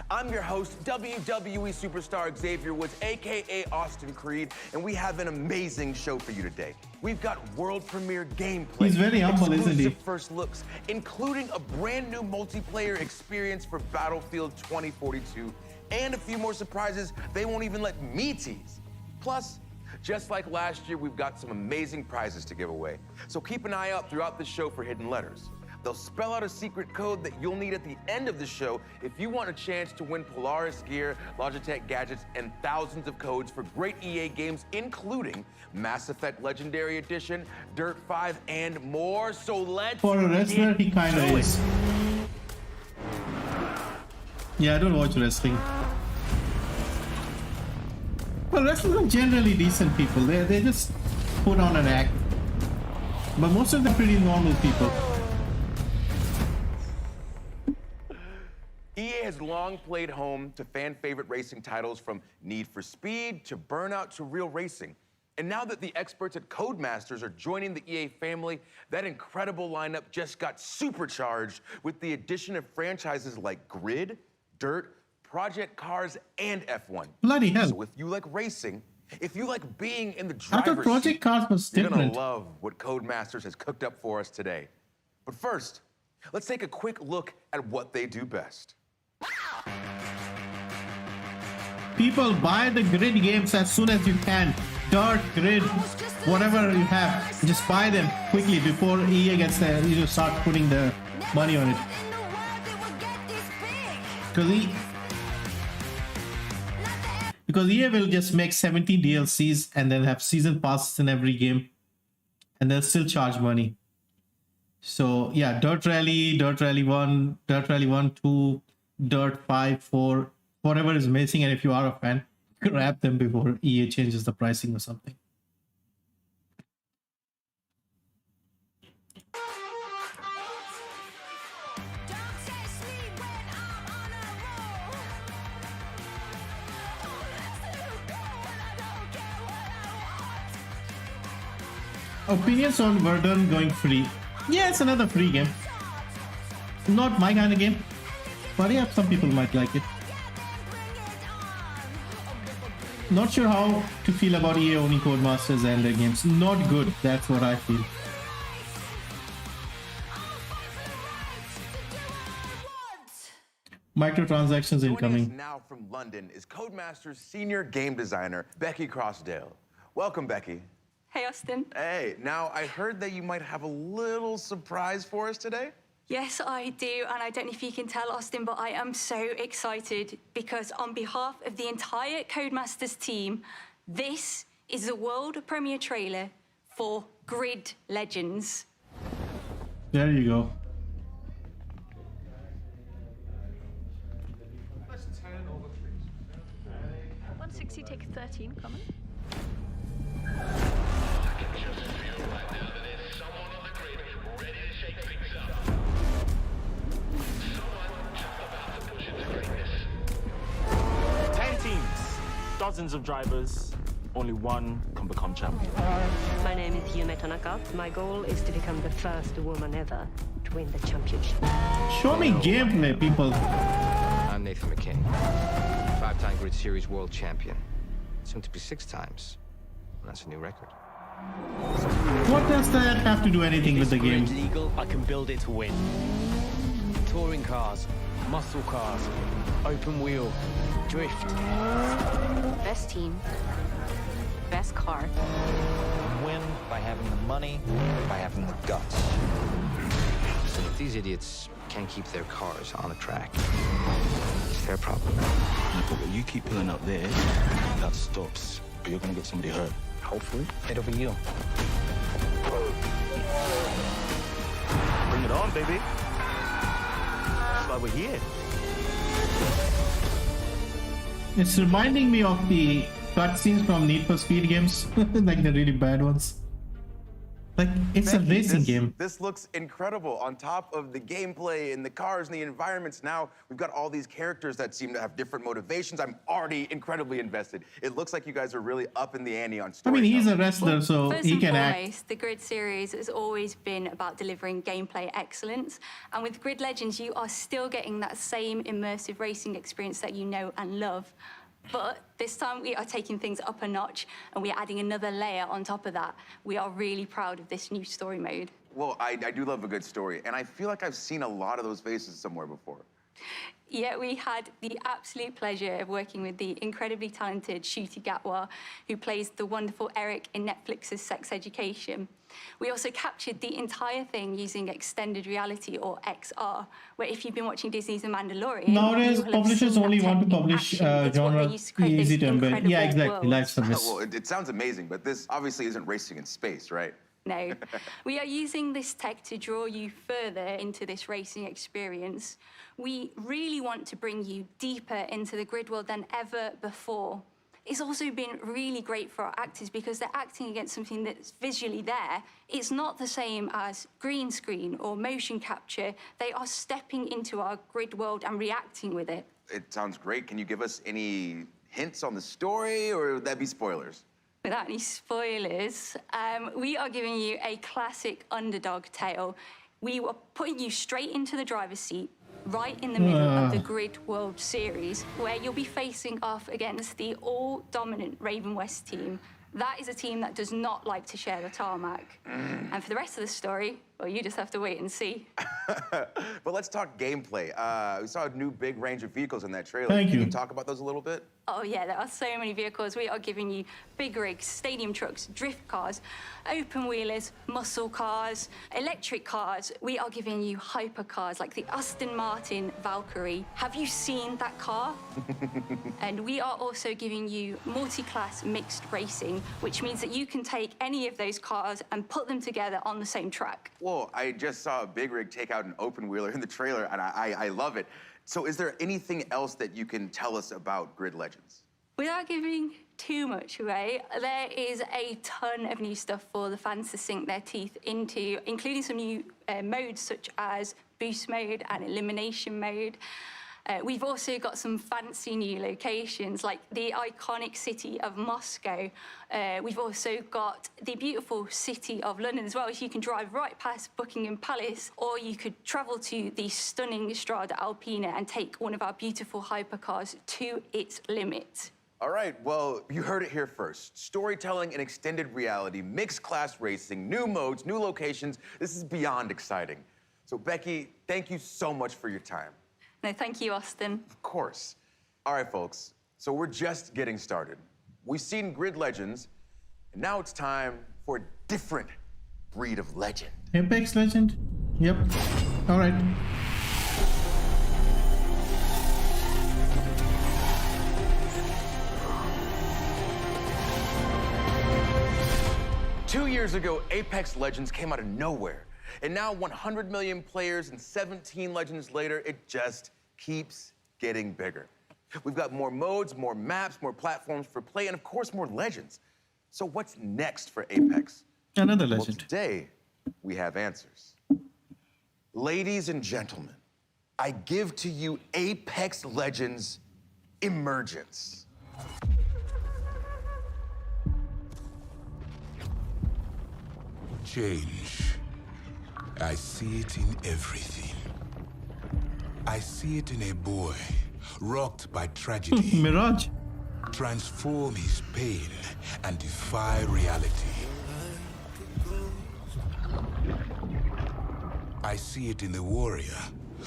I'm your host, WWE superstar Xavier Woods, aka Austin Creed, and we have an amazing show for you today. We've got world premiere gameplay, He's very humble, isn't he? first looks, including a brand new multiplayer experience for Battlefield 2042, and a few more surprises they won't even let me tease. Plus, just like last year, we've got some amazing prizes to give away. So keep an eye out throughout the show for hidden letters. They'll spell out a secret code that you'll need at the end of the show if you want a chance to win Polaris gear, Logitech gadgets, and thousands of codes for great EA games, including Mass Effect Legendary Edition, Dirt 5, and more. So let's For a wrestler, he kind of is. Yeah, I don't watch wrestling. Well, wrestlers are generally decent people. They just put on an act. But most of them are pretty normal people. EA has long played home to fan-favorite racing titles from Need for Speed to Burnout to Real Racing. And now that the experts at Codemasters are joining the EA family, that incredible lineup just got supercharged with the addition of franchises like Grid, Dirt, Project Cars, and F1. Bloody hell. So if you like racing, if you like being in the I thought driver's Project seat, Cars was you're different. gonna love what Codemasters has cooked up for us today. But first, let's take a quick look at what they do best. People buy the Grid games as soon as you can. Dirt, Grid, whatever you have, just buy them quickly before EA gets there. You just start putting the money on it. Because EA will just make 17 DLCs and then have season passes in every game, and they'll still charge money. So yeah, Dirt Rally 1, Dirt Rally 1, 2, Dirt 5, 4, whatever is missing, and if you are a fan, grab them before EA changes the pricing or something. Opinions on Verdun going free? Yeah, it's another free game. Not my kind of game, but yeah, some people might like it. Not sure how to feel about EA owning Codemasters and their games. Not good, that's what I feel. Microtransactions incoming. Joining us now from London is Codemasters senior game designer Becky Crossdale. Welcome, Becky. Hey, Austin. Hey, now I heard that you might have a little surprise for us today. Yes, I do, and I don't know if you can tell, Austin, but I am so excited because on behalf of the entire Codemasters team, this is the world premiere trailer for Grid Legends. There you go. Let's turn over, please. 160, take 13, common. I can just feel right now that there's someone on the grid ready to shake things up. Someone just about to push into greatness. 10 teams, dozens of drivers, only one can become champion. My name is Yume Tanaka. My goal is to become the first woman ever to win the championship. Show me gameplay, people. I'm Nathan McKinney, 5-time Grid Series world champion. Soon to be 6 times. That's a new record. What does that have to do anything with the game? Legal, I can build it to win. Touring cars, muscle cars, open wheel, drift. Best team, best car. Win by having the money, by having the guts. So if these idiots can't keep their cars on the track, it's their problem. But you keep pulling up there, that stops. But you're gonna get somebody hurt. Hopefully, it'll be you. Bring it on, baby. That's why we're here. It's reminding me of the cutscenes from Need for Speed games, like the really bad ones. Like, it's a racing game. This looks incredible. On top of the gameplay and the cars and the environments, now we've got all these characters that seem to have different motivations. I'm already incredibly invested. It looks like you guys are really up in the ante on I story. mean, he's a wrestler, so First he and can foremost, act. the Grid series has always been about delivering gameplay excellence. And with Grid Legends, you are still getting that same immersive racing experience that you know and love. But this time we are taking things up a notch and we're adding another layer on top of that. We are really proud of this new story mode. Well, I do love a good story, and I feel like I've seen a lot of those faces somewhere before. Yeah, we had the absolute pleasure of working with the incredibly talented Ncuti Gatwa, who plays the wonderful Eric in Netflix's Sex Education. We also captured the entire thing using extended reality, or XR, where if you've been watching Disney's The Mandalorian, Nowadays, you will have publishers seen that only want to tech in publish action. It's what they genre used to create easy those to embed. incredible Yeah, exactly. Live worlds. service. Well, it sounds amazing, but this obviously isn't racing in space, right? No. We are using this tech to draw you further into this racing experience. We really want to bring you deeper into the Grid world than ever before. It's also been really great for our actors because they're acting against something that's visually there. It's not the same as green screen or motion capture. They are stepping into our Grid world and reacting with it. It sounds great. Can you give us any hints on the story, or would that be spoilers? Without any spoilers, we are giving you a classic underdog tale. We are putting you straight into the driver's seat, right in the middle of the Grid World Series, where you'll be facing off against the all-dominant Raven West team. That is a team that does not like to share the tarmac. And for the rest of the story, well, you just have to wait and see. But let's talk gameplay. We saw a new big range of vehicles in that trailer. Thank Can you. you talk about those a little bit? Oh yeah, there are so many vehicles. We are giving you big rigs, stadium trucks, drift cars, open wheelers, muscle cars, electric cars. We are giving you hypercars like the Aston Martin Valkyrie. Have you seen that car? And we are also giving you multi-class mixed racing, which means that you can take any of those cars and put them together on the same track. Well, I just saw a big rig take out an open wheeler in the trailer, and I love it. So is there anything else that you can tell us about Grid Legends? Without giving too much away, there is a ton of new stuff for the fans to sink their teeth into, including some new modes such as boost mode and elimination mode. We've also got some fancy new locations like the iconic city of Moscow. We've also got the beautiful city of London as well, so you can drive right past Buckingham Palace, or you could travel to the stunning Strada Alpina and take one of our beautiful hypercars to its limit. All right, well, you heard it here first. Storytelling and extended reality, mixed class racing, new modes, new locations. This is beyond exciting. So Becky, thank you so much for your time. No, thank you, Austin. Of course. All right, folks, so we're just getting started. We've seen Grid Legends, and now it's time for a different breed of legend. Apex Legend? Yep. All right. Two years ago, Apex Legends came out of nowhere. And now 100 million players and 17 Legends later, it just keeps getting bigger. We've got more modes, more maps, more platforms for play, and of course, more Legends. So what's next for Apex? Another legend. Well, today, we have answers. Ladies and gentlemen, I give to you Apex Legends Emergence. Change. I see it in everything. I see it in a boy rocked by tragedy. Mirage. Transform his pain and defy reality. I see it in the warrior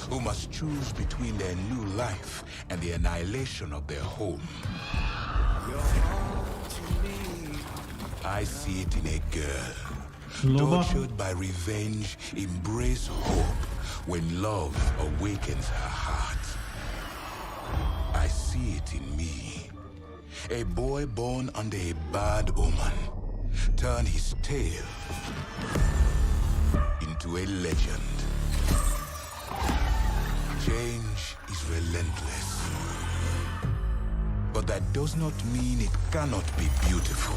who must choose between their new life and the annihilation of their home. I see it in a girl, tortured by revenge, embrace hope when love awakens her heart. I see it in me, a boy born under a bad omen, turn his tale into a legend. Change is relentless, but that does not mean it cannot be beautiful.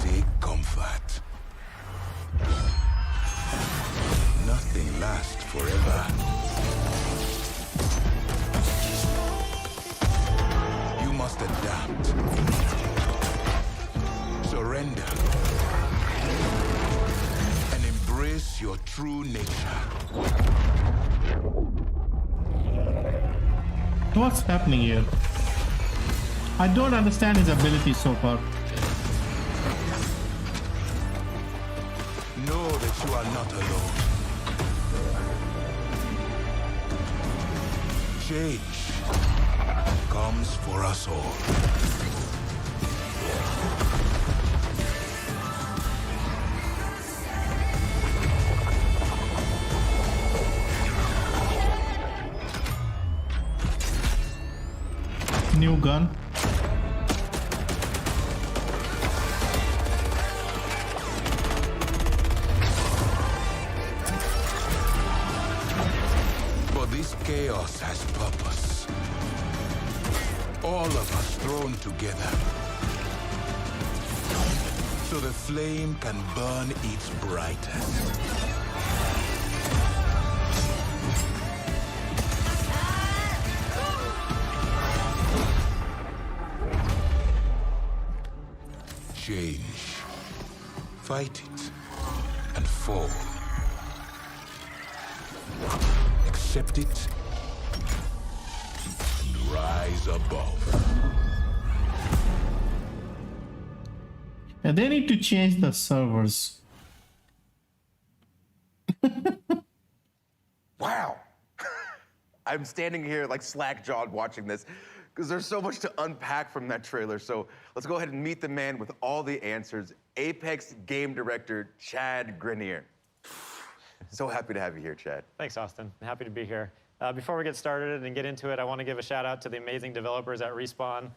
Take comfort. Nothing lasts forever. You must adapt, surrender, and embrace your true nature. What's happening here? I don't understand his ability so far. Know that you are not alone. Change comes for us all. New gun. But this chaos has purpose. All of us thrown together, so the flame can burn its brightest. Change. Fight it and fall. Accept it and rise above. And they need to change the servers. Wow. I'm standing here like slack-jawed watching this because there's so much to unpack from that trailer. So let's go ahead and meet the man with all the answers, Apex game director, Chad Grenier. So happy to have you here, Chad. Thanks, Austin. I'm happy to be here. Before we get started and get into it, I want to give a shout out to the amazing developers at Respawn.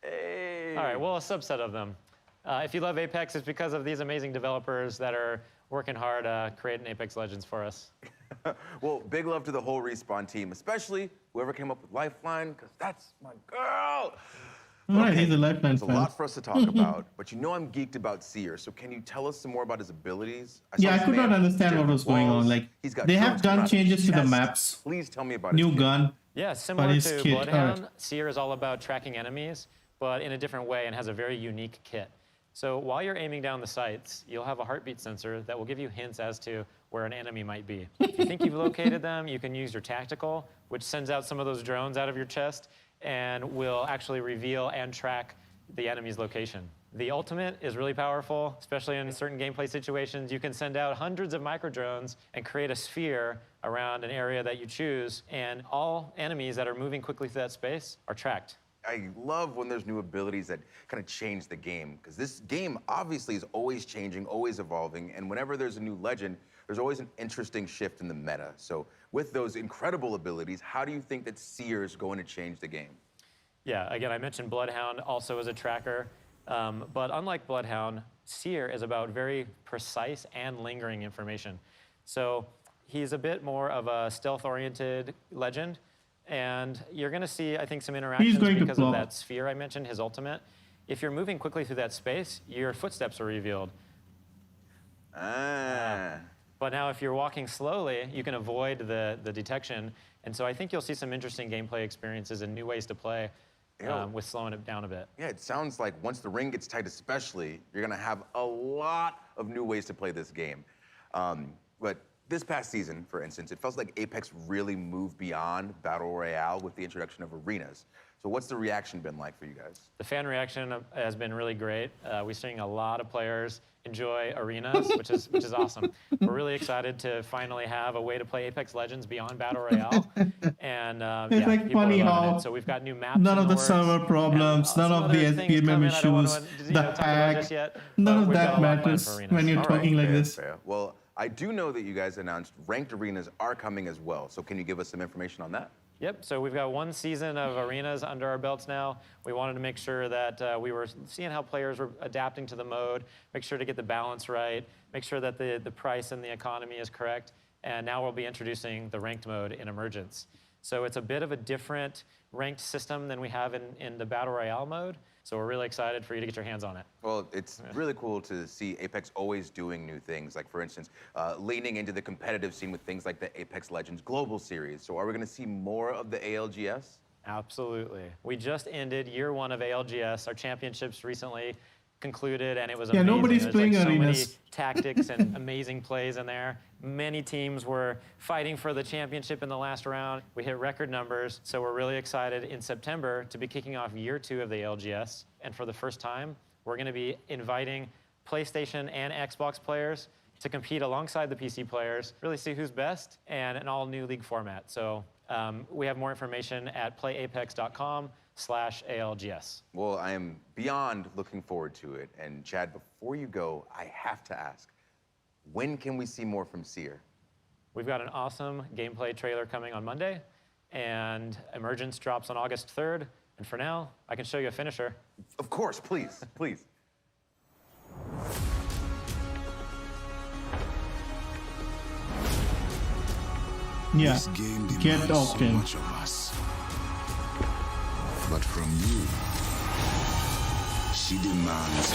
Hey. All right, well, a subset of them. If you love Apex, it's because of these amazing developers that are working hard creating Apex Legends for us. Well, big love to the whole Respawn team, especially whoever came up with Lifeline, because that's my girl. All right, he's a Lifeline There's a fan. lot for us to talk about, but you know I'm geeked about Seer, so can you tell us some more about his abilities? Yeah, I could not understand what was going on. Like, they have done changes to the maps. Please tell me about New his gun. Yeah, but similar his to kit. Bloodhound, Alright. Seer is all about tracking enemies, but in a different way and has a very unique kit. So while you're aiming down the sights, you'll have a heartbeat sensor that will give you hints as to where an enemy might be. If you think you've located them, you can use your tactical, which sends out some of those drones out of your chest and will actually reveal and track the enemy's location. The ultimate is really powerful, especially in certain gameplay situations. You can send out hundreds of micro drones and create a sphere around an area that you choose, and all enemies that are moving quickly through that space are tracked. I love when there's new abilities that kind of change the game, because this game obviously is always changing, always evolving, and whenever there's a new legend, there's always an interesting shift in the meta. So with those incredible abilities, how do you think that Seer is going to change the game? Yeah, again, I mentioned Bloodhound also as a tracker, but unlike Bloodhound, Seer is about very precise and lingering information. So he's a bit more of a stealth-oriented legend, and you're going to see, I think, some interactions because of that sphere I mentioned, his ultimate. If you're moving quickly through that space, your footsteps are revealed. But now if you're walking slowly, you can avoid the detection. And so I think you'll see some interesting gameplay experiences and new ways to play with slowing it down a bit. Yeah, it sounds like once the ring gets tight especially, you're going to have a lot of new ways to play this game. But This past season, for instance, it felt like Apex really moved beyond Battle Royale with the introduction of arenas. So what's the reaction been like for you guys? The fan reaction has been really great. We're seeing a lot of players enjoy arenas, which is awesome. We're really excited to finally have a way to play Apex Legends beyond Battle Royale. And it's yeah, like people funny are loving how it. So we've got new maps. none in of the works, server problems, none of the SPMM issues, the hack, none of that matters when you're talking like this. Fair. Well, I do know that you guys announced ranked arenas are coming as well. So can you give us some information on that? Yep, so we've got one season of arenas under our belts now. We wanted to make sure that we were seeing how players were adapting to the mode, make sure to get the balance right, make sure that the price and the economy is correct. And now we'll be introducing the ranked mode in Emergence. So it's a bit of a different ranked system than we have in the Battle Royale mode. So we're really excited for you to get your hands on it. Well, it's really cool to see Apex always doing new things. Like, for instance, leaning into the competitive scene with things like the Apex Legends Global Series. So are we going to see more of the ALGS? Absolutely. We just ended year 1 of ALGS. Our championships recently concluded, and it was Yeah, amazing. nobody's There's playing so arenas. many tactics and amazing plays in there. Many teams were fighting for the championship in the last round. We hit record numbers, so we're really excited in September to be kicking off year 2 of the ALGS. And for the first time, we're going to be inviting PlayStation and Xbox players to compete alongside the PC players, really see who's best, and an all-new league format. So we have more information at playapex.com/ALGS. Well, I am beyond looking forward to it. And Chad, before you go, I have to ask, when can we see more from Seer? We've got an awesome gameplay trailer coming on Monday, and Emergence drops on August 3rd. And for now, I can show you a finisher. Of course, please, please. Yeah, This game get demands so often. much of us. But from you, she demands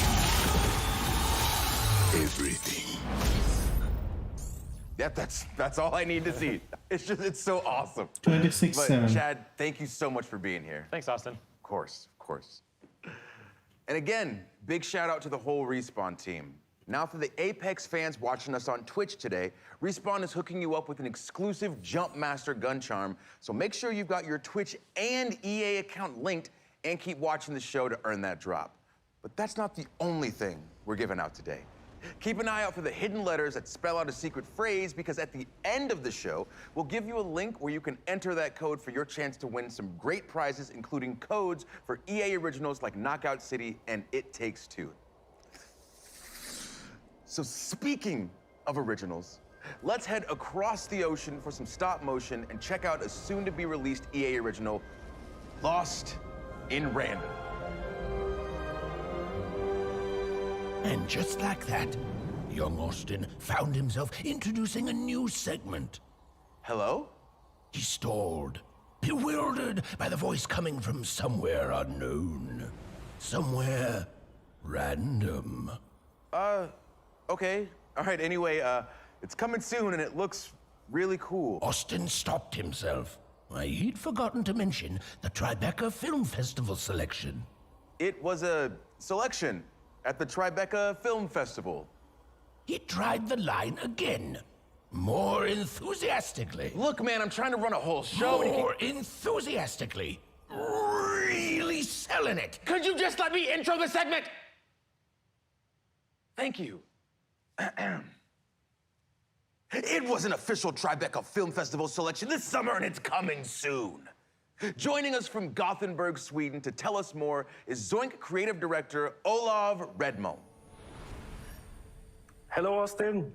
everything. Yep, that's all I need to see. It's so awesome. 26-7. But Chad, thank you so much for being here. Thanks, Austin. Of course, of course. And again, big shout out to the whole Respawn team. Now for the Apex fans watching us on Twitch today, Respawn is hooking you up with an exclusive Jumpmaster gun charm, so make sure you've got your Twitch and EA account linked and keep watching the show to earn that drop. But that's not the only thing we're giving out today. Keep an eye out for the hidden letters that spell out a secret phrase, because at the end of the show, we'll give you a link where you can enter that code for your chance to win some great prizes, including codes for EA originals like Knockout City and It Takes Two. So speaking of originals, let's head across the ocean for some stop motion and check out a soon-to-be-released EA original, Lost in Random. And just like that, young Austin found himself introducing a new segment. Hello? He stalled, bewildered by the voice coming from somewhere unknown. Somewhere random. Okay. All right, anyway, it's coming soon and it looks really cool. Austin stopped himself. Why, he'd forgotten to mention the Tribeca Film Festival selection. It was a selection at the Tribeca Film Festival. He tried the line again, more enthusiastically. Look, man, I'm trying to run a whole show. More enthusiastically. Really selling it. Could you just let me intro the segment? Thank you. It was an official Tribeca Film Festival selection this summer, and it's coming soon. Joining us from Gothenburg, Sweden to tell us more is Zoink creative director Olav Redmo. Hello, Austin.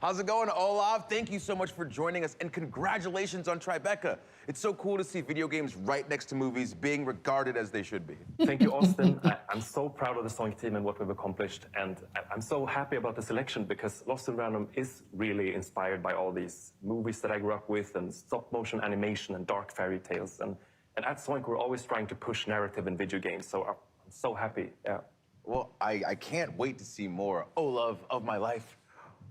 How's it going, Olav? Thank you so much for joining us, and congratulations on Tribeca. It's so cool to see video games right next to movies being regarded as they should be. Thank you, Austin. I'm so proud of the Sonic team and what we've accomplished, and I'm so happy about the selection because Lost in Random is really inspired by all these movies that I grew up with and stop-motion animation and dark fairy tales. And at Sonic, we're always trying to push narrative in video games, so I'm so happy, yeah. Well, I can't wait to see more. Olav of my life.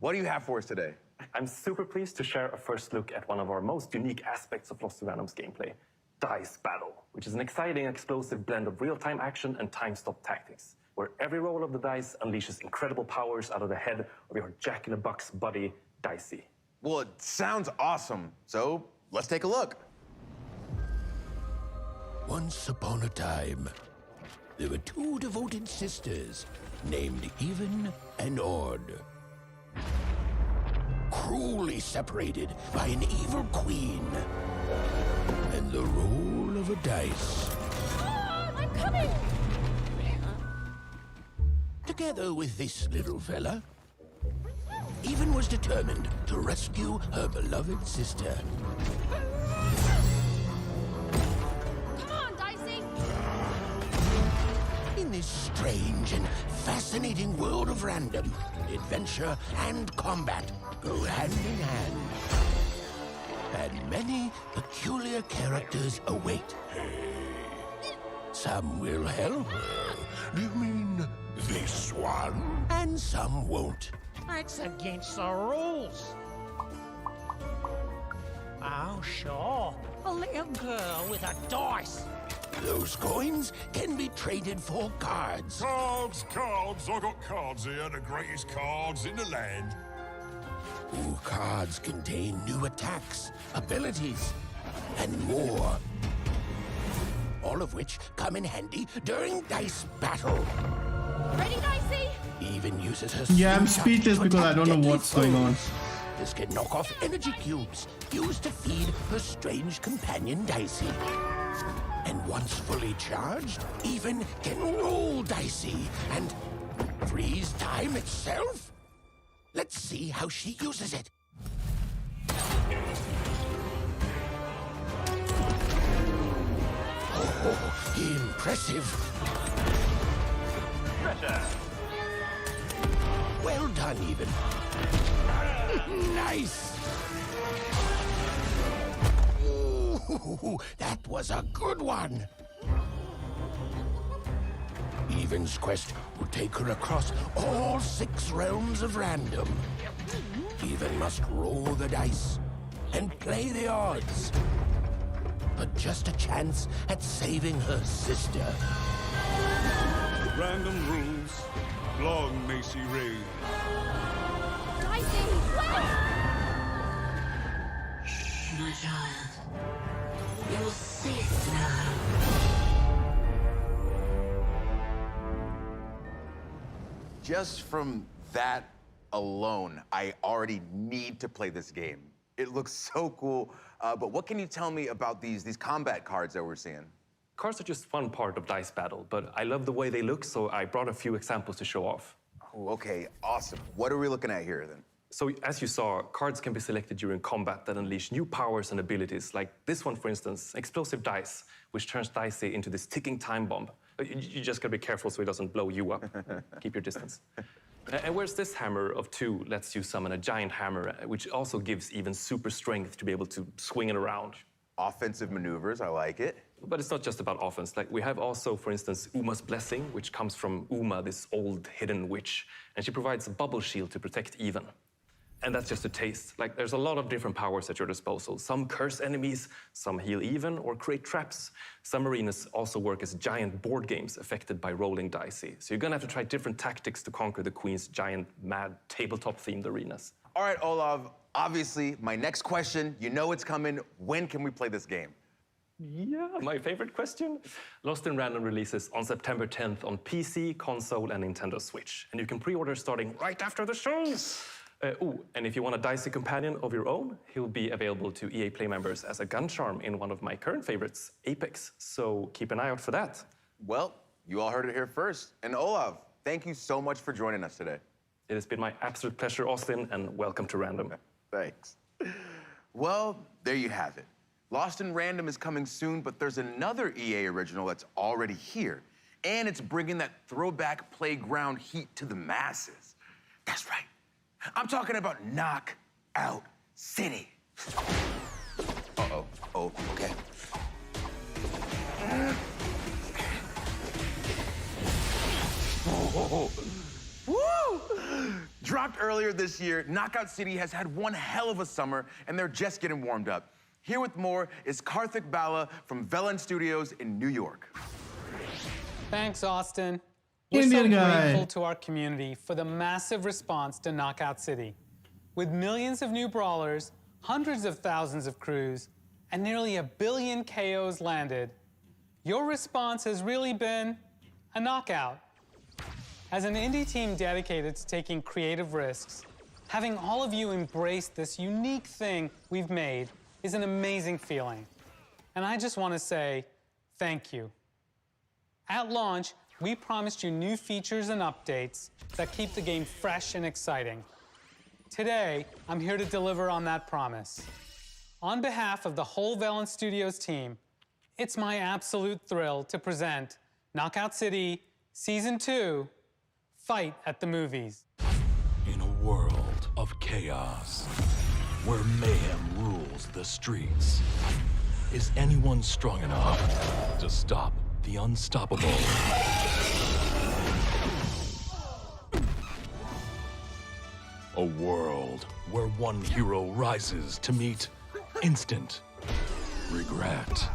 What do you have for us today? I'm super pleased to share a first look at one of our most unique aspects of Lost in Random's gameplay, Dice Battle, which is an exciting, explosive blend of real-time action and time-stop tactics, where every roll of the dice unleashes incredible powers out of the head of your jack-in-the-box buddy, Dicey. Well, it sounds awesome, so let's take a look. Once upon a time, there were two devoted sisters named Even and Ord. Cruelly separated by an evil queen and the roll of a dice. I'm coming! Together with this little fella, Even was determined to rescue her beloved sister. Come on, Dicey! In this strange and fascinating world of random, adventure and combat go hand in hand. And many peculiar characters await. Some will help. Do you mean this one? And some won't. That's against the rules. Oh, sure. A little girl with a dice. Those coins can be traded for cards. Cards, cards. I got cards here, the greatest cards in the land. Ooh, cards contain new attacks, abilities, and more. All of which come in handy during dice battle. Ready, Dicey? Even uses her Yeah, I'm sweet speechless touch to because I don't know attack what's deadly going on. foes. This can knock off energy cubes used to feed her strange companion Dicey. And once fully charged, Even can roll Dicey and freeze time itself. Let's see how she uses it. Oh, impressive. Pressure. Well done, Even. Nice. Ooh, that was a good one. Even's quest will take her across all 6 realms of random. Even must roll the dice and play the odds. But just a chance at saving her sister. Random rules. Long may she reign. Dicey, wait! My child, you're safe now. Just from that alone, I already need to play this game. It looks so cool. But what can you tell me about these combat cards that we're seeing? Cards are just one part of dice battle, but I love the way they look, so I brought a few examples to show off. Oh, okay, awesome. What are we looking at here then? So as you saw, cards can be selected during combat that unleash new powers and abilities, like this one, for instance, Explosive Dice, which turns Dicey into this ticking time bomb. You just gotta be careful so it doesn't blow you up. Keep your distance. And where's this hammer of 2 lets you summon a giant hammer, which also gives Even super strength to be able to swing it around. Offensive maneuvers, I like it. But it's not just about offense. Like, we have also, for instance, Uma's Blessing, which comes from Uma, this old hidden witch. And she provides a bubble shield to protect Even. And that's just a taste. Like, there's a lot of different powers at your disposal. Some curse enemies, some heal Even, or create traps. Some arenas also work as giant board games affected by rolling dicey. So you're gonna have to try different tactics to conquer the Queen's giant, mad, tabletop-themed arenas. All right, Olav, obviously, my next question, you know it's coming. When can we play this game? Yeah, my favorite question. Lost in Random releases on September 10th on PC, console, and Nintendo Switch. And you can pre-order starting right after the show. And if you want a dicey companion of your own, he'll be available to EA Play members as a gun charm in one of my current favorites, Apex. So keep an eye out for that. Well, you all heard it here first. And Olav, thank you so much for joining us today. It has been my absolute pleasure, Austin, and welcome to Random. Thanks. Well, there you have it. Lost in Random is coming soon, but there's another EA original that's already here. And it's bringing that throwback playground heat to the masses. That's right. I'm talking about Knockout City. Uh-oh. Oh, okay. Oh. Woo! Dropped earlier this year, Knockout City has had one hell of a summer, and they're just getting warmed up. Here with more is Karthik Bala from Velan Studios in New York. Thanks, Austin. We're Indian so guy. grateful to our community for the massive response to Knockout City. With millions of new brawlers, hundreds of thousands of crews, and nearly 1 billion KOs landed, your response has really been a knockout. As an indie team dedicated to taking creative risks, having all of you embrace this unique thing we've made is an amazing feeling. And I just want to say thank you. At launch, we promised you new features and updates that keep the game fresh and exciting. Today, I'm here to deliver on that promise. On behalf of the whole Valiant Studios team, it's my absolute thrill to present Knockout City Season 2, Fight at the Movies. In a world of chaos, where mayhem rules the streets, is anyone strong enough to stop the unstoppable? A world where one hero rises to meet instant regret.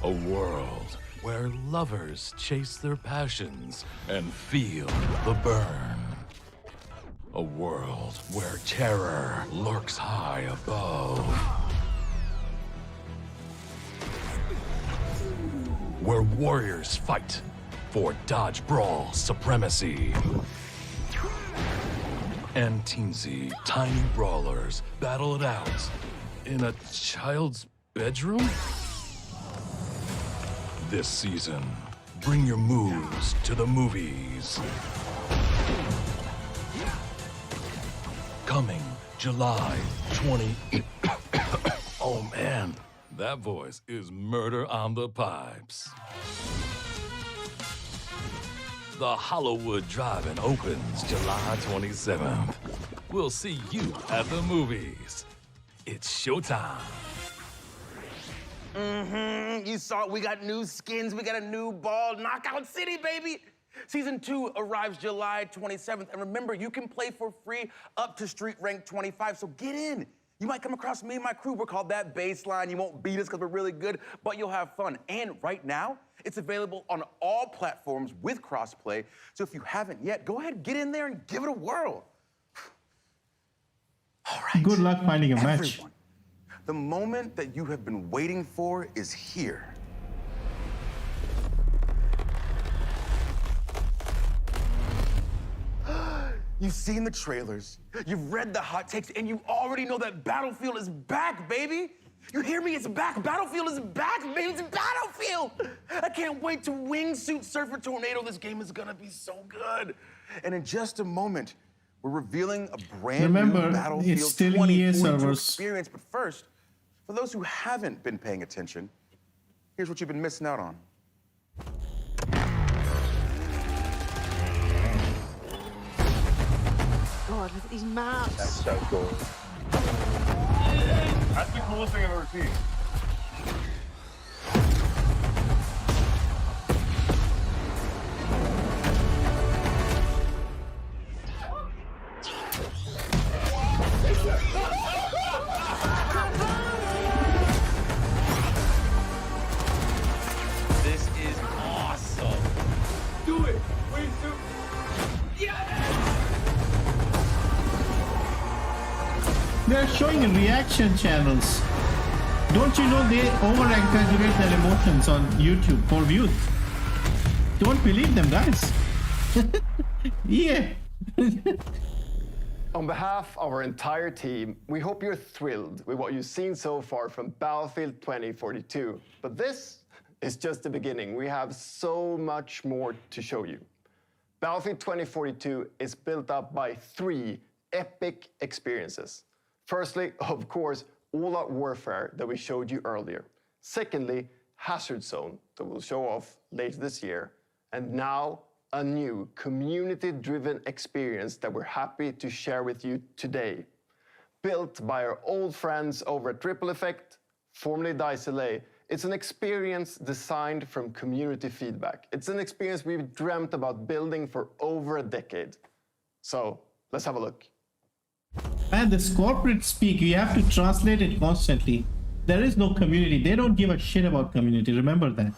A world where lovers chase their passions and feel the burn. A world where terror lurks high above. Where warriors fight for dodge brawl supremacy. And teensy, tiny brawlers battle it out in a child's bedroom? This season, bring your moves to the movies. Coming July 20... Oh man, that voice is murder on the pipes. The Hollywood Drive-In opens July 27th. We'll see you at the movies. It's showtime. You saw it. We got new skins. We got a new ball. Knockout City, baby. Season 2 arrives July 27th. And remember, you can play for free up to street rank 25, so get in. You might come across me and my crew. We're called That Baseline. You won't beat us because we're really good, but you'll have fun. And right now, it's available on all platforms with crossplay. So if you haven't yet, go ahead, get in there and give it a whirl. All right. Good luck finding a match. Everyone, the moment that you have been waiting for is here. You've seen the trailers, you've read the hot takes, and you already know that Battlefield is back, baby. You hear me? It's back. Battlefield is back, baby. It's Battlefield. I can't wait to wingsuit Surfer Tornado. This game is gonna be so good. And in just a moment, we're revealing a brand new Battlefield it's still 2042 servers. experience. But first, for those who haven't been paying attention, here's what you've been missing out on. God, look at these maps. That's so cool. That's the coolest thing I've ever seen. This is awesome. Do it. Please do. They're showing reaction channels. Don't you know they over-exaggerate their emotions on YouTube for views? Don't believe them, guys. Yeah. On behalf of our entire team, we hope you're thrilled with what you've seen so far from Battlefield 2042. But this is just the beginning. We have so much more to show you. Battlefield 2042 is built up by 3 epic experiences. Firstly, of course, all-out warfare that we showed you earlier. Secondly, Hazard Zone that we'll show off later this year. And now, a new community-driven experience that we're happy to share with you today. Built by our old friends over at Triple Effect, formerly DICE LA, it's an experience designed from community feedback. It's an experience we've dreamt about building for over a decade. So, let's have a look. Man, this corporate speak, you have to translate it constantly. There is no community. They don't give a shit about community. Remember that.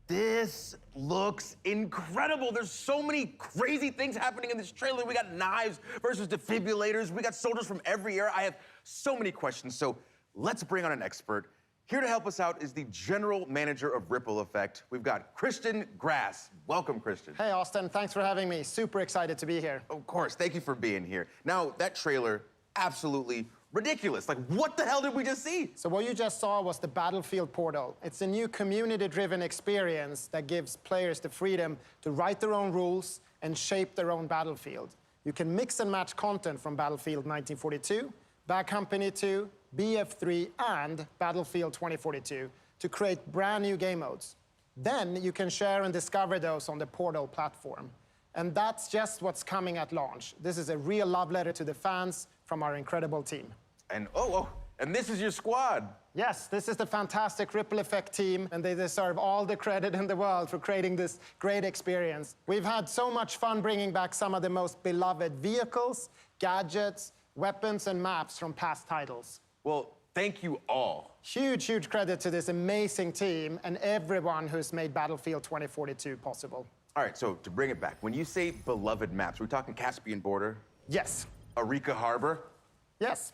This looks incredible. There's so many crazy things happening in this trailer. We got knives versus defibrillators. We got soldiers from every era. I have so many questions, so let's bring on an expert. Here to help us out is the general manager of Ripple Effect. We've got Christian Grass. Welcome, Christian. Hey, Austin. Thanks for having me. Super excited to be here. Of course. Thank you for being here. Now, that trailer, absolutely ridiculous. Like, what the hell did we just see? So what you just saw was the Battlefield Portal. It's a new community-driven experience that gives players the freedom to write their own rules and shape their own battlefield. You can mix and match content from Battlefield 1942, Bad Company 2, BF3, and Battlefield 2042 to create brand new game modes. Then you can share and discover those on the Portal platform. And that's just what's coming at launch. This is a real love letter to the fans from our incredible team. And and this is your squad. Yes, this is the fantastic Ripple Effect team, and they deserve all the credit in the world for creating this great experience. We've had so much fun bringing back some of the most beloved vehicles, gadgets, weapons, and maps from past titles. Well, thank you all. Huge, huge credit to this amazing team and everyone who's made Battlefield 2042 possible. All right, so to bring it back, when you say beloved maps, we're talking Caspian Border? Yes. Arica Harbor? Yes.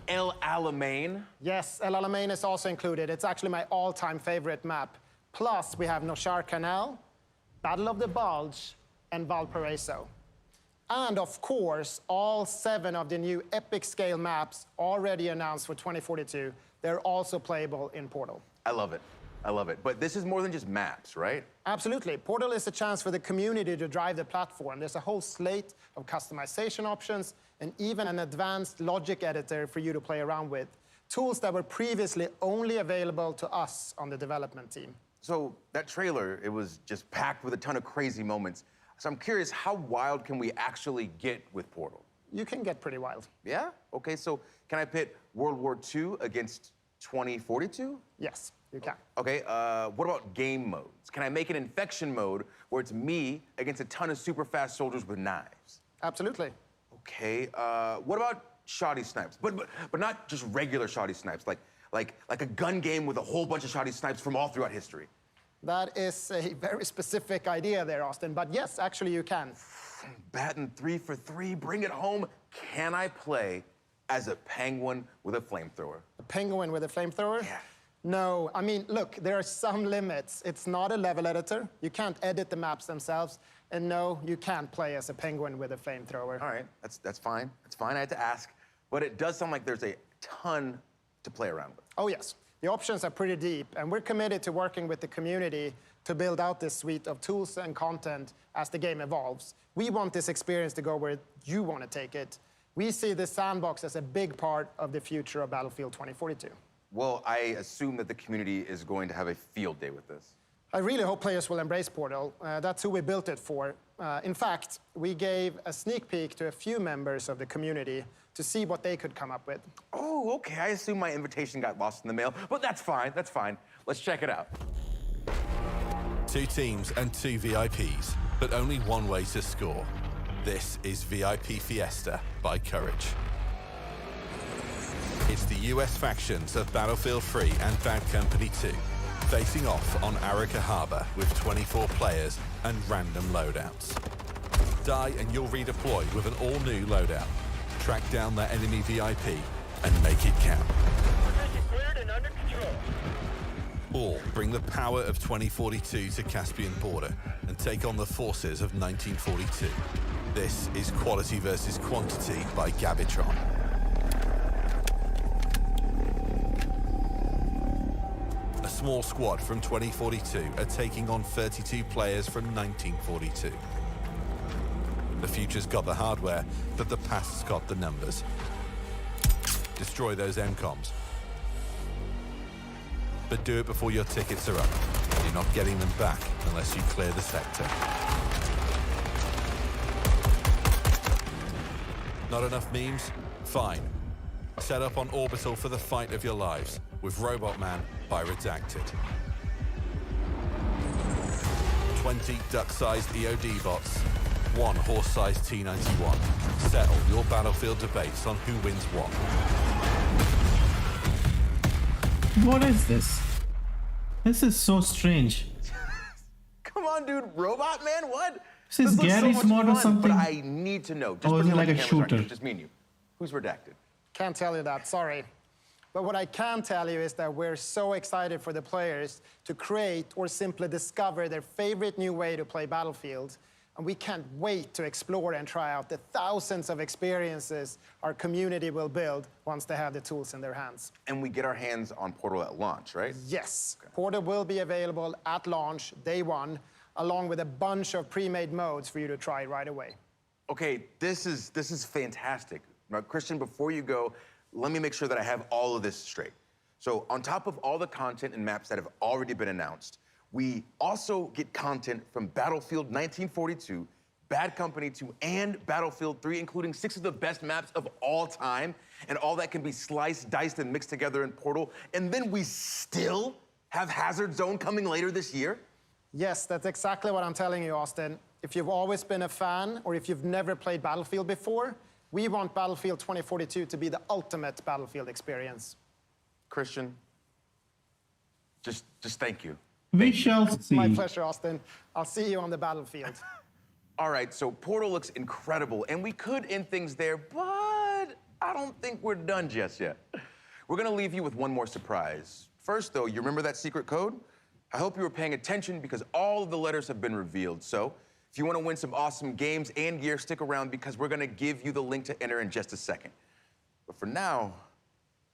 El Alamein? Yes, El Alamein is also included. It's actually my all-time favorite map. Plus, we have Noshar Canal, Battle of the Bulge, and Valparaiso. And of course, all 7 of the new epic scale maps already announced for 2042, they're also playable in Portal. I love it. I love it. But this is more than just maps, right? Absolutely. Portal is a chance for the community to drive the platform. There's a whole slate of customization options and even an advanced logic editor for you to play around with. Tools that were previously only available to us on the development team. So that trailer, it was just packed with a ton of crazy moments. So I'm curious, how wild can we actually get with Portal? You can get pretty wild. Yeah? Okay, so can I pit World War II against 2042? Yes, you can. Okay, what about game modes? Can I make an infection mode where it's me against a ton of super fast soldiers with knives? Absolutely. Okay, what about shoddy snipes? But not just regular shoddy snipes, like a gun game with a whole bunch of shoddy snipes from all throughout history. That is a very specific idea there, Austin, but yes, actually you can. Batting 3 for 3, bring it home. Can I play as a penguin with a flamethrower? A penguin with a flamethrower? Yeah. No, I mean, look, there are some limits. It's not a level editor. You can't edit the maps themselves. And no, you can't play as a penguin with a flamethrower. All right, that's fine. That's fine, I had to ask. But it does sound like there's a ton to play around with. Oh, yes. The options are pretty deep, and we're committed to working with the community to build out this suite of tools and content as the game evolves. We want this experience to go where you want to take it. We see this sandbox as a big part of the future of Battlefield 2042. Well, I assume that the community is going to have a field day with this. I really hope players will embrace Portal. That's who we built it for. In fact, we gave a sneak peek to a few members of the community to see what they could come up with. Oh, okay. I assume my invitation got lost in the mail, but that's fine. That's fine. Let's check it out. 2 teams and 2 VIPs, but only one way to score. This is VIP Fiesta by Courage. It's the US factions of Battlefield 3 and Bad Company 2 Facing off on Arica Harbour with 24 players and random loadouts. Die and you'll redeploy with an all-new loadout. Track down that enemy VIP and make it count. All bring the power of 2042 to Caspian border and take on the forces of 1942. This is Quality versus Quantity by Gabitron. A small squad from 2042 are taking on 32 players from 1942. The future's got the hardware, but the past's got the numbers. Destroy those MCOMs. But do it before your tickets are up. You're not getting them back unless you clear the sector. Not enough memes? Fine. Set up on Orbital for the fight of your lives with Robot Man by Redacted. 20 duck-sized EOD bots, 1 horse-sized T-91. Settle your battlefield debates on who wins what. What is this? This is so strange. Come on, dude. Robot Man? What? This is looks Gary's much mod or fun, something? But I need to know. Just Or is it pretend like a the cameras aren't shooter? here, just me and you. Who's Redacted? Can't tell you that, sorry. But what I can tell you is that we're so excited for the players to create or simply discover their favorite new way to play Battlefield. And we can't wait to explore and try out the thousands of experiences our community will build once they have the tools in their hands. And we get our hands on Portal at launch, right? Yes. Portal will be available at launch, day one, along with a bunch of pre-made modes for you to try right away. Okay, this is fantastic. Now, Christian, before you go, let me make sure that I have all of this straight. So on top of all the content and maps that have already been announced, we also get content from Battlefield 1942, Bad Company 2, and Battlefield 3, including 6 of the best maps of all time. And all that can be sliced, diced, and mixed together in Portal. And then we still have Hazard Zone coming later this year? Yes, that's exactly what I'm telling you, Austin. If you've always been a fan, or if you've never played Battlefield before, we want Battlefield 2042 to be the ultimate Battlefield experience. Christian, just thank you. We shall see. My pleasure, Austin. I'll see you on the battlefield. All right, so Portal looks incredible, and we could end things there, but I don't think we're done just yet. We're gonna leave you with one more surprise. First, though, you remember that secret code? I hope you were paying attention because all of the letters have been revealed. So if you want to win some awesome games and gear, stick around because we're gonna give you the link to enter in just a second. But for now,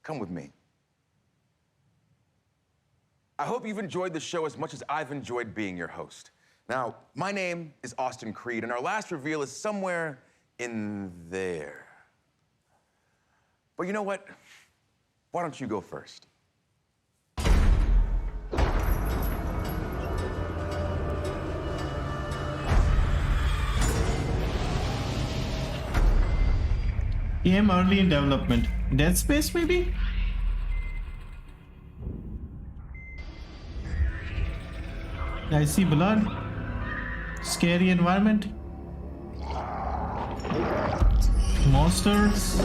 come with me. I hope you've enjoyed the show as much as I've enjoyed being your host. Now, my name is Austin Creed, and our last reveal is somewhere in there. But you know what? Why don't you go first? Game early in development. Dead Space, maybe? I see blood. Scary environment. Monsters.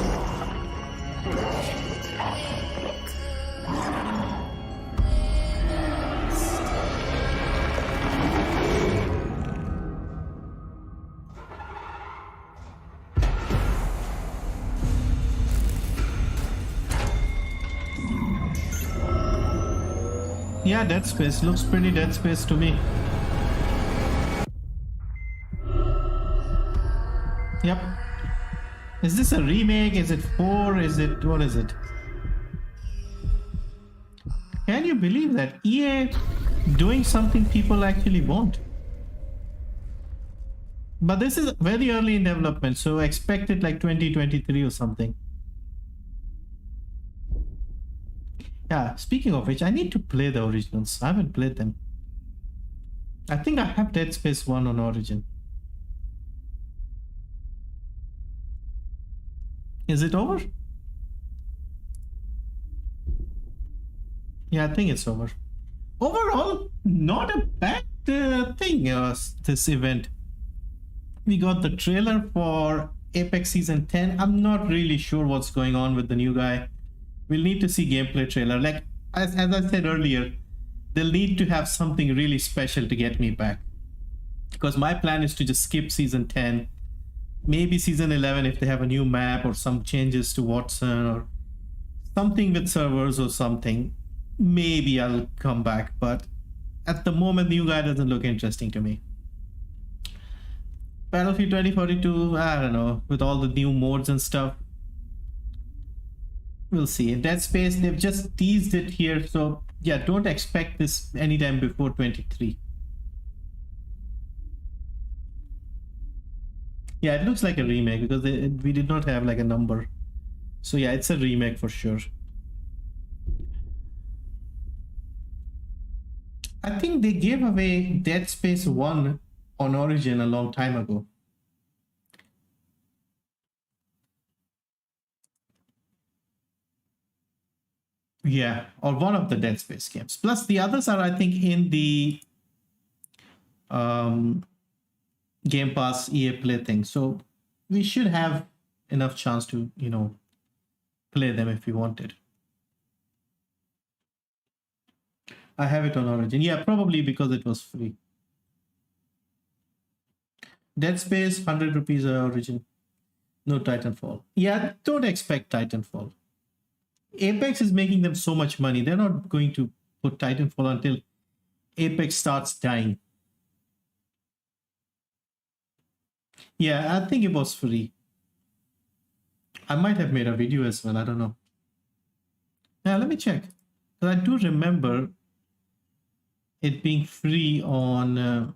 Yeah, Dead Space. Looks pretty Dead Space to me. Yep. Is this a remake? Is it 4? Is it... what is it? Can you believe that? EA doing something people actually want. But this is very early in development, so expect it like 2023 or something. Yeah, speaking of which, I need to play the originals. I haven't played them. I think I have Dead Space 1 on Origin. Is it over? Yeah, I think it's over. Overall, not a bad thing, this event. We got the trailer for Apex Season 10. I'm not really sure what's going on with the new guy. We'll need to see gameplay trailer. Like, as I said earlier, they'll need to have something really special to get me back. Because my plan is to just skip season 10, maybe season 11 if they have a new map or some changes to Watson or something with servers or something. Maybe I'll come back, but at the moment, the new guy doesn't look interesting to me. Battlefield 2042, I don't know, with all the new modes and stuff. We'll see. Dead Space, they've just teased it here, so yeah, don't expect this anytime before 23. Yeah, it looks like a remake because we did not have like a number. So yeah, it's a remake for sure. I think they gave away Dead Space 1 on Origin a long time ago. Yeah, or one of the Dead Space games. Plus the others are, I think, in the Game Pass EA Play thing. So we should have enough chance to, you know, play them if we wanted. I have it on Origin. Yeah, probably because it was free. Dead Space, 100 rupees Origin. No Titanfall. Yeah, don't expect Titanfall. Apex is making them so much money. They're not going to put Titanfall until Apex starts dying. Yeah, I think it was free. I might have made a video as well. I don't know. Now, let me check. Because I do remember it being free on...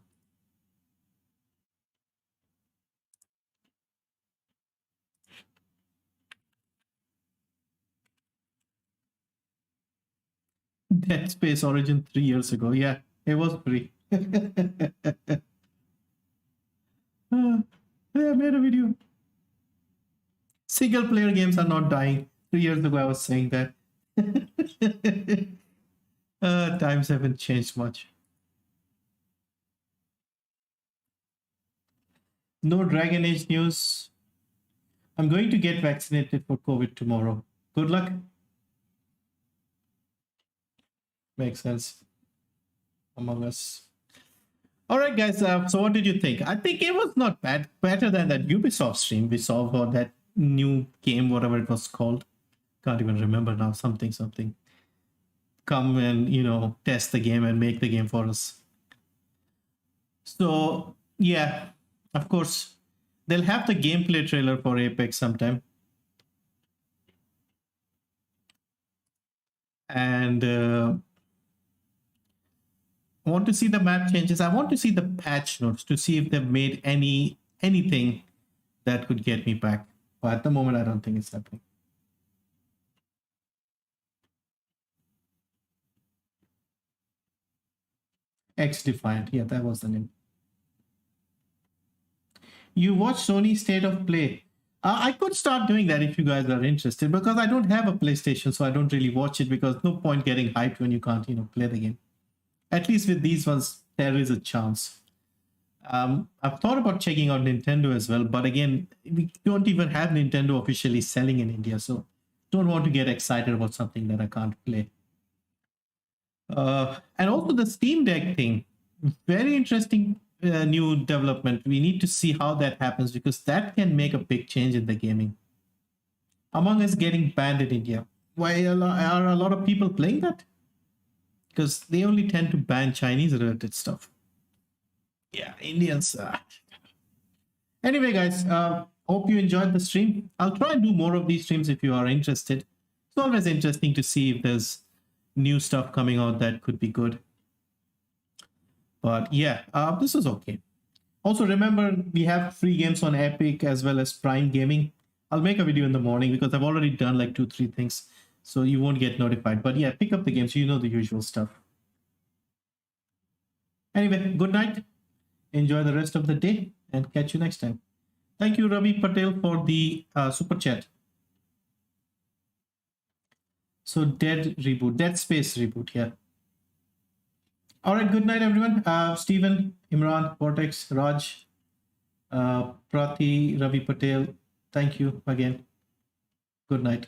Dead Space Origin 3 years ago. Yeah, it was free. Yeah, I made a video. Single player games are not dying. 3 years ago, I was saying that. Times haven't changed much. No Dragon Age news. I'm going to get vaccinated for COVID tomorrow. Good luck. Makes sense. Among Us. All right, guys. So what did you think? I think it was not bad. Better than that Ubisoft stream we saw for that new game, whatever it was called. Can't even remember now. Something. Come and, you know, test the game and make the game for us. So, yeah, of course, they'll have the gameplay trailer for Apex sometime. And I want to see the map changes. I want to see the patch notes to see if they've made anything that could get me back. But at the moment, I don't think it's happening. X-Defiant. Yeah, that was the name. You watch Sony State of Play. I could start doing that if you guys are interested, because I don't have a PlayStation, so I don't really watch it, because no point getting hyped when you can't, you know, play the game. At least with these ones, there is a chance. I've thought about checking out Nintendo as well, but again, we don't even have Nintendo officially selling in India, so don't want to get excited about something that I can't play. And also the Steam Deck thing, very interesting new development. We need to see how that happens, because that can make a big change in the gaming. Among Us getting banned in India. Why are a lot of people playing that? Because they only tend to ban Chinese related stuff. Yeah, Indians. Anyway, guys, hope you enjoyed the stream. I'll try and do more of these streams if you are interested. It's always interesting to see if there's new stuff coming out that could be good. But yeah, this is okay. Also, remember, we have free games on Epic as well as Prime Gaming. I'll make a video in the morning because I've already done like 2-3 things, so you won't get notified. But yeah, pick up the game so you know the usual stuff. Anyway, good night. Enjoy the rest of the day and catch you next time. Thank you, Ravi Patel, for the super chat. So Dead Space reboot, yeah. All right, good night, everyone. Stephen, Imran, Vortex, Raj, Prati, Ravi Patel, thank you again. Good night.